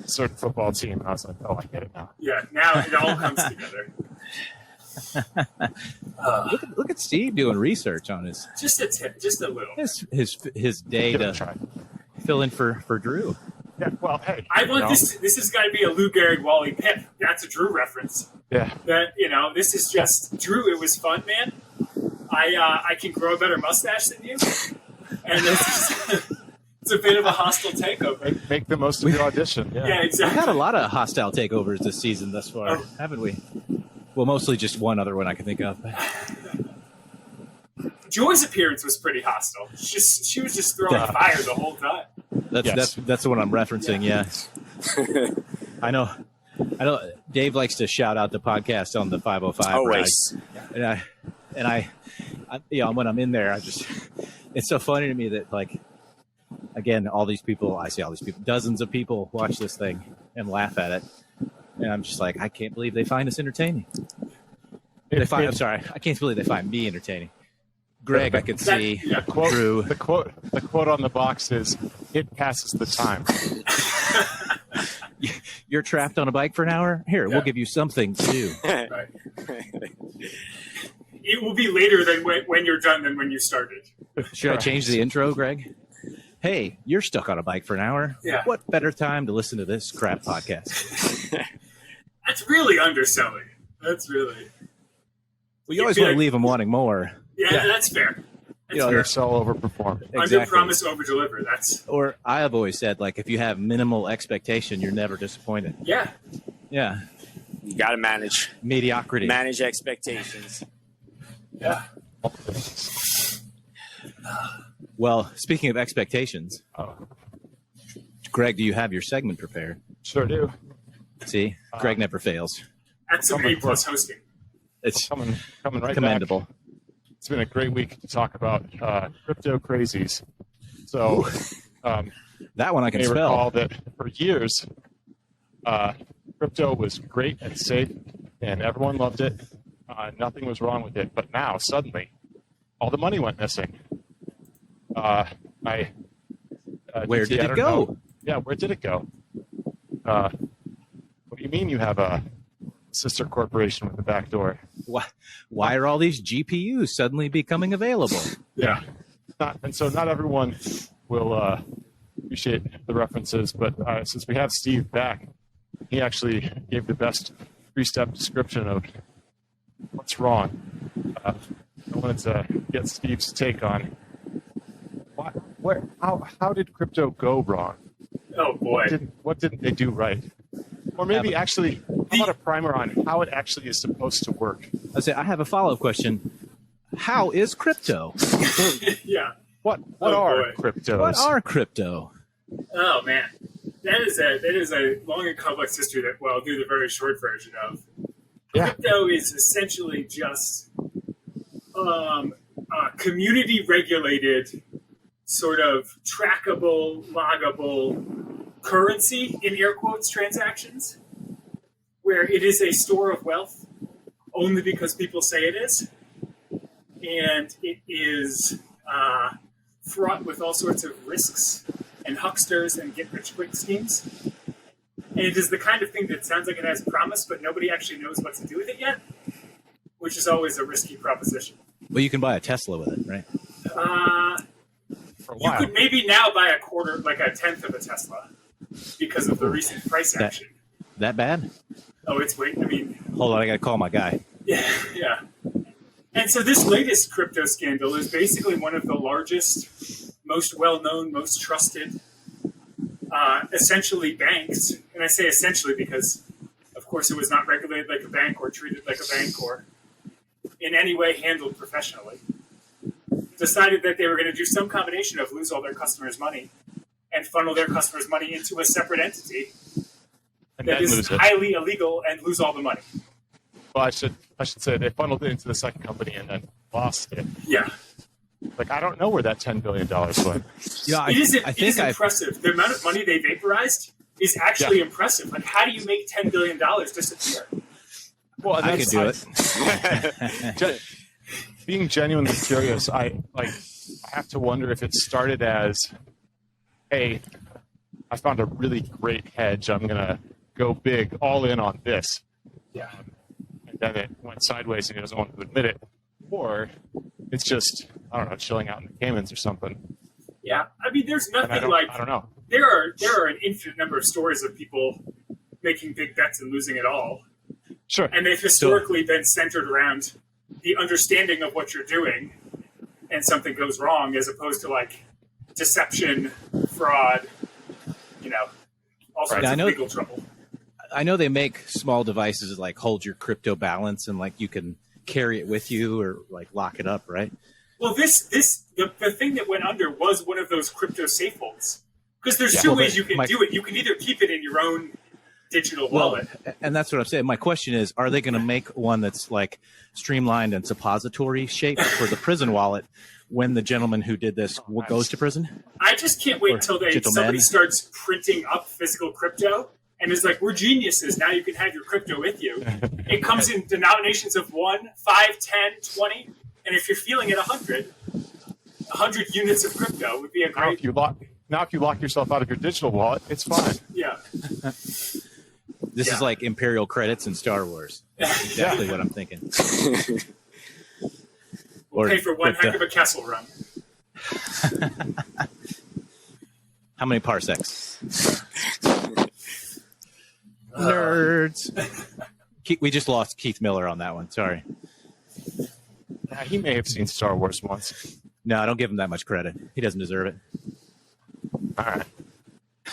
certain football team. I was like, I get it now. Yeah, now it all comes together. Look at Steve doing research on his. Just a little. His day to fill in for Drew. Yeah, well, hey. I want this. This has got to be a Lou Gehrig, Wally Pip. That's a Drew reference. Yeah. That this is just Drew. It was fun, man. I can grow a better mustache than you, and it's a bit of a hostile takeover. Make the most of your audition. Yeah, exactly. We've had a lot of hostile takeovers this season thus far, haven't we? Well, mostly just one other one I can think of. Joy's appearance was pretty hostile. She was just throwing fire the whole time. That's the one I'm referencing. Yeah. I know. Dave likes to shout out the podcast on the 505. Always. Right? And I when I'm in there, it's so funny to me that, like, again, I see all these people, dozens of people watch this thing and laugh at it. And I'm just like, I can't believe they find us entertaining. I'm sorry. I can't believe they find me entertaining. Greg, I could see. Drew. The quote on the box is, "It passes the time." You're trapped on a bike for an hour? Here, we'll give you something to do. Right. It will be later than when you're done than when you started. Should I change the intro, Greg? Hey, you're stuck on a bike for an hour. Yeah. What better time to listen to this crap podcast? That's really underselling. That's really. Well, you always want to leave them wanting more. Yeah, that's fair. Undersell, overperform. Exactly. Under promise, over deliver. Or I have always said, like, if you have minimal expectation, you're never disappointed. Yeah. Yeah. You got to manage mediocrity. Manage expectations. Yeah. Well, speaking of expectations, Greg, do you have your segment prepared? Sure do. See, Greg never fails. That's some A+ hosting. It's coming right commendable. Back. It's been a great week to talk about crypto crazies. So that one I can spell. Recall that for years, crypto was great and safe, and everyone loved it. Nothing was wrong with it. But now, suddenly, all the money went missing. Where did it go? Know. Yeah, where did it go? What do you mean you have a sister corporation with a back door? Why are all these GPUs suddenly becoming available? Yeah. Not everyone will appreciate the references, but since we have Steve back, he actually gave the best 3-step description of what's wrong. I wanted to get Steve's take on how did crypto go wrong? Oh boy! What didn't they do right? Or maybe actually, how about a primer on how it actually is supposed to work? I have a follow-up question. How is crypto? Yeah. What are cryptos? What are crypto? Oh man, that is a long and complex history that I'll do the very short version of. Yeah. Crypto is essentially just community regulated, sort of trackable, loggable currency in air quotes transactions, where it is a store of wealth only because people say it is. And it is fraught with all sorts of risks and hucksters and get-rich-quick schemes. And it is the kind of thing that sounds like it has promise, but nobody actually knows what to do with it yet, which is always a risky proposition. Well, you can buy a Tesla with it, right? For a You while. could maybe now buy a quarter, like a tenth of a Tesla because of the recent price action. That bad? Oh, it's wait. I mean, Hold on, I got to call my guy. yeah. And so this latest crypto scandal is basically one of the largest, most well-known, most trusted, essentially banks. And I say essentially because, of course, it was not regulated like a bank or treated like a bank or in any way handled professionally. Decided that they were going to do some combination of lose all their customers' money and funnel their customers' money into a separate entity And that then is lose it. highly illegal and lose all the money. Well, I should say they funneled it into the second company and then lost it. Yeah. Like, I don't know where that $10 billion went. Yeah, It is impressive. The amount of money they vaporized is actually impressive. Like, how do you make $10 billion disappear? Well, and I could that's- do it. Being genuinely curious, I have to wonder if it started as, hey, I found a really great hedge. I'm gonna go big, all in on this. Yeah. And then it went sideways and he doesn't want to admit it. Or it's just, I don't know, chilling out in the Caymans or something. Yeah. I mean, there's And nothing I don't know. there are an infinite number of stories of people making big bets and losing it all. Sure. And they've historically been centered around the understanding of what you're doing and something goes wrong as opposed to like deception, fraud, all sorts Yeah, I of know- legal trouble. I know they make small devices that, like, hold your crypto balance and like you can carry it with you or like lock it up, right? Well, the thing that went under was one of those crypto safe holds. Because there's Yeah, two well, ways but you can my- do it. You can either keep it in your own digital wallet. And that's what I'm saying. My question is, are they going to make one that's like streamlined and suppository shaped for the prison wallet when the gentleman who did this goes to prison? I just can't wait until Gentlemen. somebody starts printing up physical crypto and is like, we're geniuses. Now you can have your crypto with you. It comes in denominations of 1, 5, 10, 20. And if you're feeling it 100 units of crypto would be a Now great, if you lock yourself out of your digital wallet, it's fine. yeah. This Yeah. is like Imperial credits in Star Wars. That's exactly what I'm thinking. Or- Pay for one but, heck of a Kessel run. How many parsecs? Nerds. We just lost Keith Miller on that one. Sorry. Yeah, he may have seen Star Wars once. No, I don't give him that much credit. He doesn't deserve it. All right.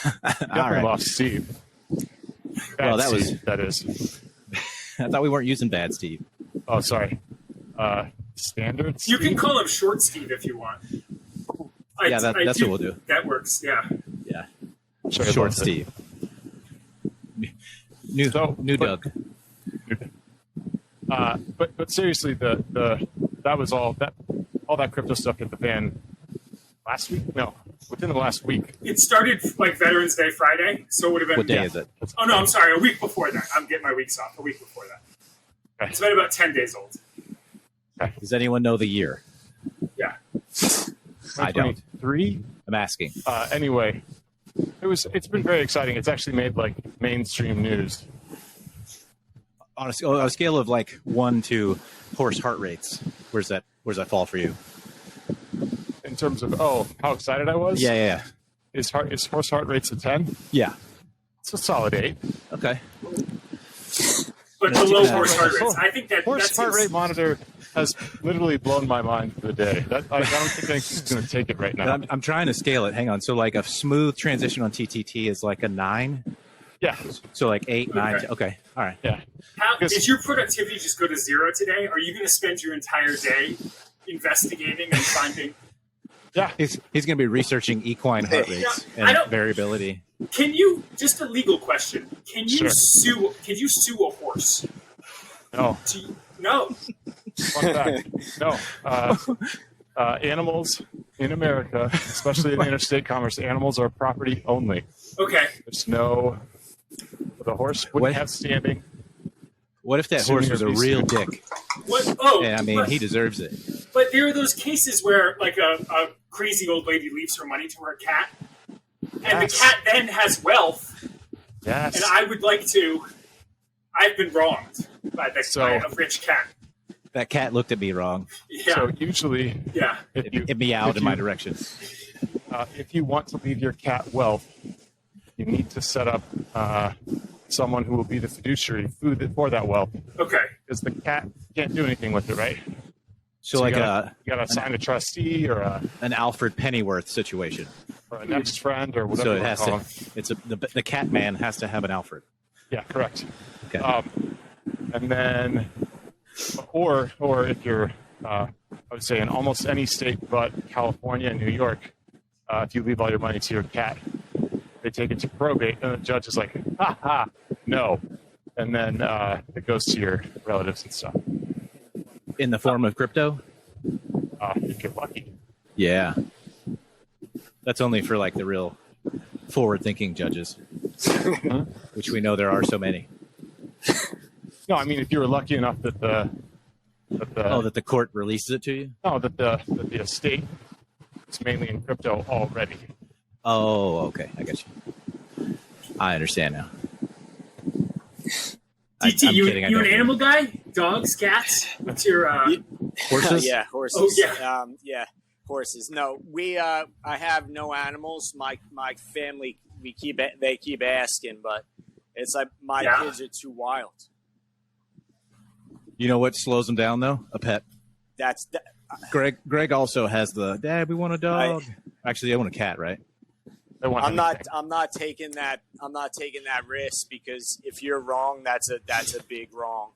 All Definitely right. lost Steve. Well, Bad that was- Steve, that is. I thought we weren't using Bad Steve. Oh, sorry. Standards. You can call him Short Steve if you want. Yeah, that's what we'll do. That works, yeah. Yeah. Sure, he Short loves it. Steve. New but- Doug. But seriously, that was all that crypto stuff hit the fan last week. No, within the last week. It started like Veterans Day Friday, so it would have been. What day is it? Oh no, I'm sorry, a week before that. I'm getting my weeks off. A week before that. Okay. It's been about 10 days old. Does anyone know the year? Yeah. I don't. 2023. I'm asking. Anyway, it's been very exciting. It's actually made like mainstream news. On a scale of like 1 to horse heart rates, where's that fall for you? In terms of how excited I was. Yeah. Is horse heart rates a 10? Yeah. It's a solid 8. Okay. But No, below it's- horse heart rates. I think that Horse heart seems, rate monitor has literally blown my mind for the day. I don't think anything's going to take it right now. I'm trying to scale it. Hang on. So like a smooth transition on TTT is like a 9. Yeah. So like 8, 9. Okay. Okay. All right. Yeah. did your productivity just go to 0 today? Are you going to spend your entire day investigating and finding? Yeah. He's going to be researching equine heart rates Yeah, I and don't- variability. Can you, just a legal question, can you Sure. sue a horse? No. No. Fun fact. No. Animals in America, especially in interstate commerce, animals are property only. Okay. The horse wouldn't What? have standing. What if that horse was a real dick? What? Oh, And I mean, he deserves it. But there are those cases where, like, a crazy old lady leaves her money to her cat, and the cat then has wealth. Yes. And I would like to. I've been wronged by a rich cat. That cat looked at me wrong. Yeah. So usually, It meowed in my direction. If you want to leave your cat wealth, you need to set up someone who will be the fiduciary for that wealth. Okay. Because the cat can't do anything with it, right? So like you gotta assign a trustee or an Alfred Pennyworth situation. Or a next friend or whatever. So it has to. It's the cat man has to have an Alfred. Yeah, correct. Okay. And then, or if you're, I would say in almost any state but California and New York, if you leave all your money to your cat, they take it to probate, and the judge is like, no, and then it goes to your relatives and stuff. In the form of crypto? You get lucky. Yeah. That's only for like the real forward-thinking judges, which we know there are so many. No, I mean if you were lucky enough that the court releases it to you? No, that the estate is mainly in crypto already. Oh, okay. I got you. I understand now. DT, you an animal guy? Dogs, cats? What's your horses? Yeah, horses. Oh, yeah. Horses. No, I have no animals. My family they keep asking, but it's like my kids are too wild. You know what slows them down though? A pet. Greg also has Dad, we want a dog. Actually, they want a cat, right? I'm not taking that risk, because if you're wrong, that's a big wrong.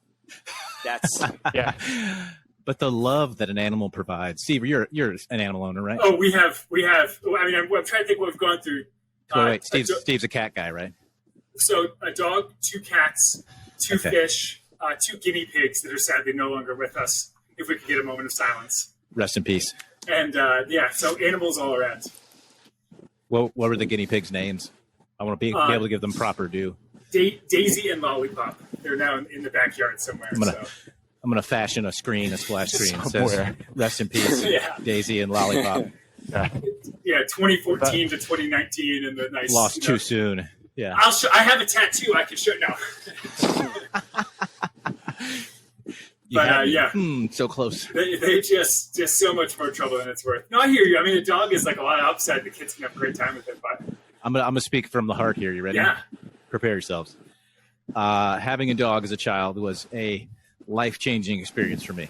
That's yeah. But the love that an animal provides. Steve, you're an animal owner, right? Oh, we have. I mean, I'm trying to think what we've gone through. Wait, Steve's a cat guy, right? So a dog, 2 cats, 2 fish, 2 guinea pigs that are sadly no longer with us. If we could get a moment of silence. Rest in peace. And so animals all around. What were the guinea pigs' names? I want to be able to give them proper due. Daisy and Lollipop. They're now in the backyard somewhere. I'm gonna fashion a splash screen that says "Rest in peace, Daisy and Lollipop." Yeah, 2014 to 2019, and the nice lost too soon. Yeah, I have a tattoo. I can show now. But so close. They just so much more trouble than it's worth. No, I hear you. I mean, a dog is like a lot of upside. The kids can have a great time with it, but I'm gonna speak from the heart here. You ready? Yeah. Prepare yourselves. Having a dog as a child was a life-changing experience for me,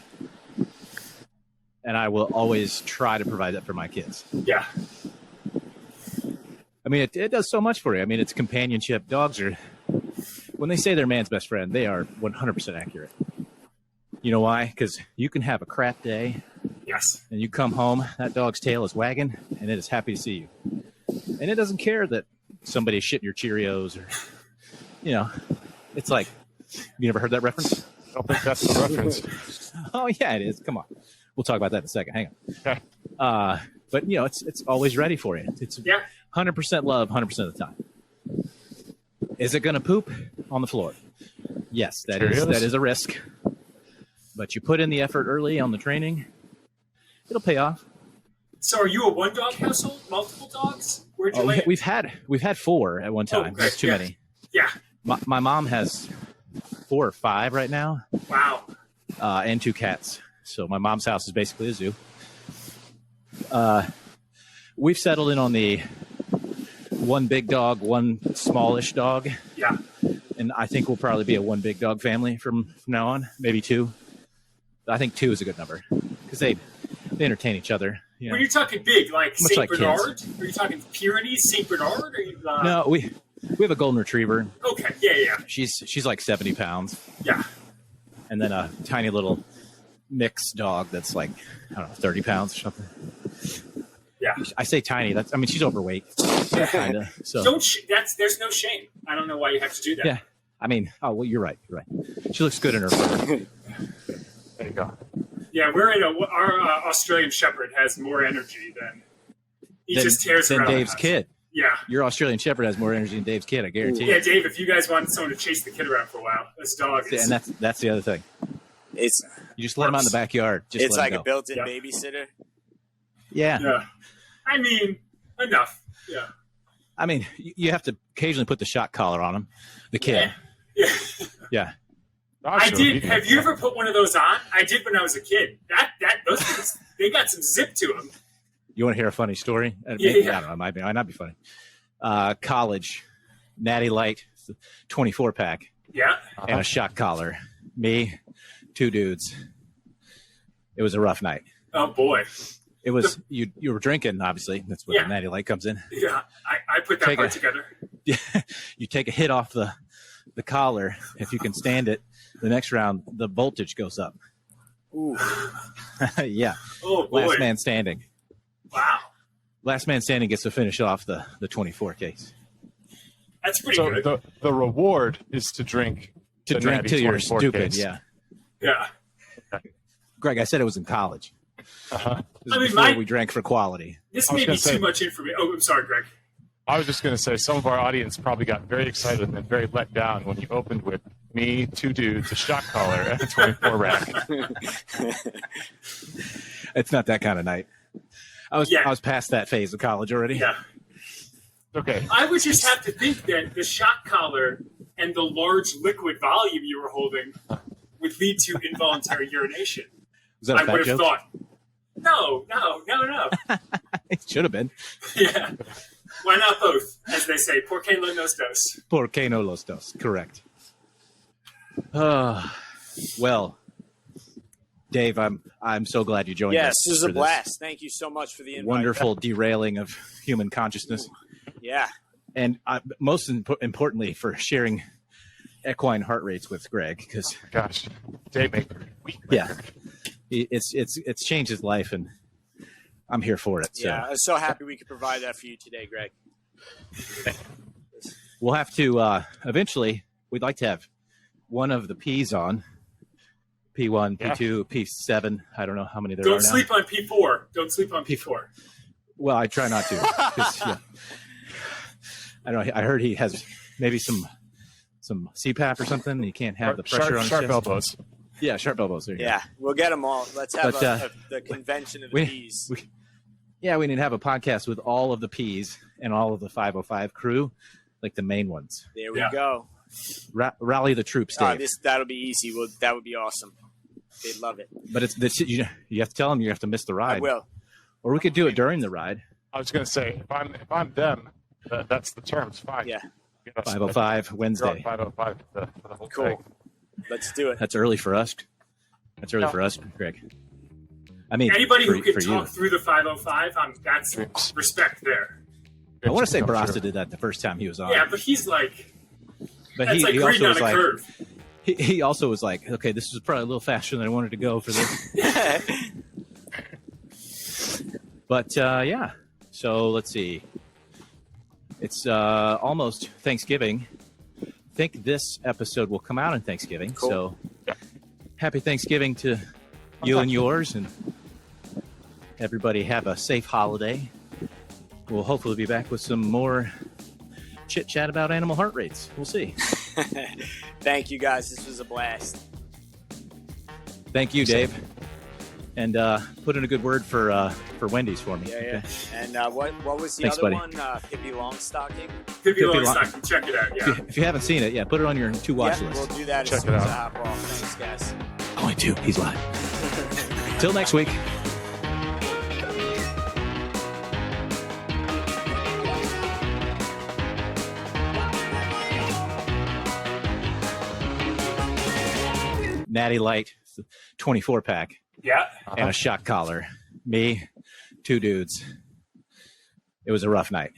and I will always try to provide that for my kids. Yeah. I mean, it does so much for you. I mean, it's companionship. Dogs are, when they say they're man's best friend, they are 100% accurate. You know why? Because you can have a crap day. Yes. And you come home, that dog's tail is wagging, and it is happy to see you. And it doesn't care that somebody's shitting your Cheerios or, it's like, you never heard that reference? I don't think that's the reference. Oh, yeah, it is. Come on. We'll talk about that in a second. Hang on. Okay. But, it's always ready for you. It's 100% love 100% of the time. Is it going to poop on the floor? Yes, that is a risk. But you put in the effort early on the training, it'll pay off. So are you a one-dog household? Multiple dogs? Where'd you land? We've had 4 at one time. That's too many. Yeah. My mom has 4 or 5 right now. Wow. And 2 cats. So my mom's house is basically a zoo. We've settled in on the 1 big dog, 1 smallish dog. Yeah. And I think we'll probably be a 1 big dog family from now on, maybe 2. I think 2 is a good number because they entertain each other. When you're talking big, like St. like Bernard? Kids. Are you talking Pyrenees, St. Bernard? Or No, we have a golden retriever. Okay, yeah. She's like 70 pounds. Yeah. And then a tiny little mixed dog that's like, I don't know, 30 pounds or something. Yeah. I say tiny. She's overweight. Kind of. So there's no shame. I don't know why you have to do that. Yeah. I mean, you're right. She looks good in her fur. There you go. Yeah, our Australian Shepherd has more energy than he just tears around Dave's kid. Yeah. Your Australian Shepherd has more energy than Dave's kid, I guarantee Yeah, you. Dave, if you guys want someone to chase the kid around for a while, this dog is. And that's the other thing. It's You just let him out in the backyard. Just it's let like him a go. built-in Yeah. babysitter. Yeah. Yeah. I mean, enough. Yeah. I mean, you have to occasionally put the shock collar on him, the kid. Yeah. Yeah. I did. Have you ever put one of those on? I did when I was a kid. Those things, they got some zip to them. You want to hear a funny story? Yeah. I don't know. It might not be funny. College, Natty Light, 24 pack, Yeah. and a shock collar. Me, 2 dudes. It was a rough night. Oh boy. It was you were drinking, obviously. That's where Yeah. the Natty Light comes in. Yeah. I put that part together. You take a hit off the collar. If you can stand it, the next round the voltage goes up. Ooh. Yeah. Oh boy. Last man standing. Wow. Last man standing gets to finish off the 24 case. That's pretty So good. the reward is to drink To the drink Natty till you're 24 stupid. case. Yeah. Yeah. Greg, I said it was in college. Uh-huh. This is I mean, before we drank for quality. This I was may be gonna say- too much information. Oh, I'm sorry, Greg. I was just going to say some of our audience probably got very excited and then very let down when you opened with me, 2 dudes, a shock collar, and a 24 rack. It's not that kind of night. I was Yeah. past that phase of college already. Yeah. Okay. I would just have to think that the shock collar and the large liquid volume you were holding would lead to involuntary urination. Was that a I fat would have joke? thought. No. It should have been. Yeah. Why not both? As they say, por qué no los dos? Por qué no los dos? Correct. Well, Dave, I'm so glad you joined Yes, us. this was a for blast. Thank you so much for the invite. Wonderful derailing of human consciousness, Yeah. and most importantly, for sharing equine heart rates with Greg, because Gosh. Day maker. Week yeah, maker. it's changed his life, and I'm here for it. So Yeah. I'm so happy we could provide that for you today, Greg. we'll have to eventually. We'd like to have one of the P's on. P1, Yeah. P2, P7. I don't know how many there are Don't now. sleep on P4. Don't sleep on P4. Well, I try not to. 'Cause, yeah, I don't know. I heard he has maybe some CPAP or something. You can't have the pressure on his sharp chest. elbows. Yeah, sharp elbows. There you go. Yeah. We'll get them all. Let's have But, the convention of the we- bees. Yeah, we need to have a podcast with all of the P's and all of the 505 crew, like the main ones. There we Yeah. go. Rally the troops, Dave. That'll be easy. Well, that would be awesome. They'd love it. But it's this. You have to tell them you have to miss the I ride, will. or we could do it during the ride. I was going to say, if I'm them, that's the term. It's fine. Yeah. Get us- 505 You're on Wednesday. 505 for the whole Cool. thing. Let's do it. That's early for us. That's early No. for us, Greg. I mean, Anybody for, who can for talk you. through the 505, that's Dreams. respect there. I want to say Come Barasta true. did that the first time he was on. Yeah, but he's like, but that's like he green also on was a like, curve. he also was like, okay, this is probably a little faster than I wanted to go for this. But yeah, so let's see. It's almost Thanksgiving. I think this episode will come out on Thanksgiving. Cool. So happy Thanksgiving to you and yours, and everybody have a safe holiday. We'll hopefully be back with some more chit chat about animal heart rates. We'll see. Thank you, guys. This was a blast. Thank you, Dave. And put in a good word for Wendy's for me. Yeah, okay? yeah. And what was the Thanks, other buddy. one? Pippi Longstocking? Pippi Pippi Longstocking, check it out. Yeah. If you haven't seen it, yeah, put it on your to watch Yeah, list. we'll do that Check as soon it as out. I hop off. Thanks, guys. Only 2. He's live. Till next week. Natty Light, 24 pack, Yeah. and a shock collar. Me, 2 dudes. It was a rough night.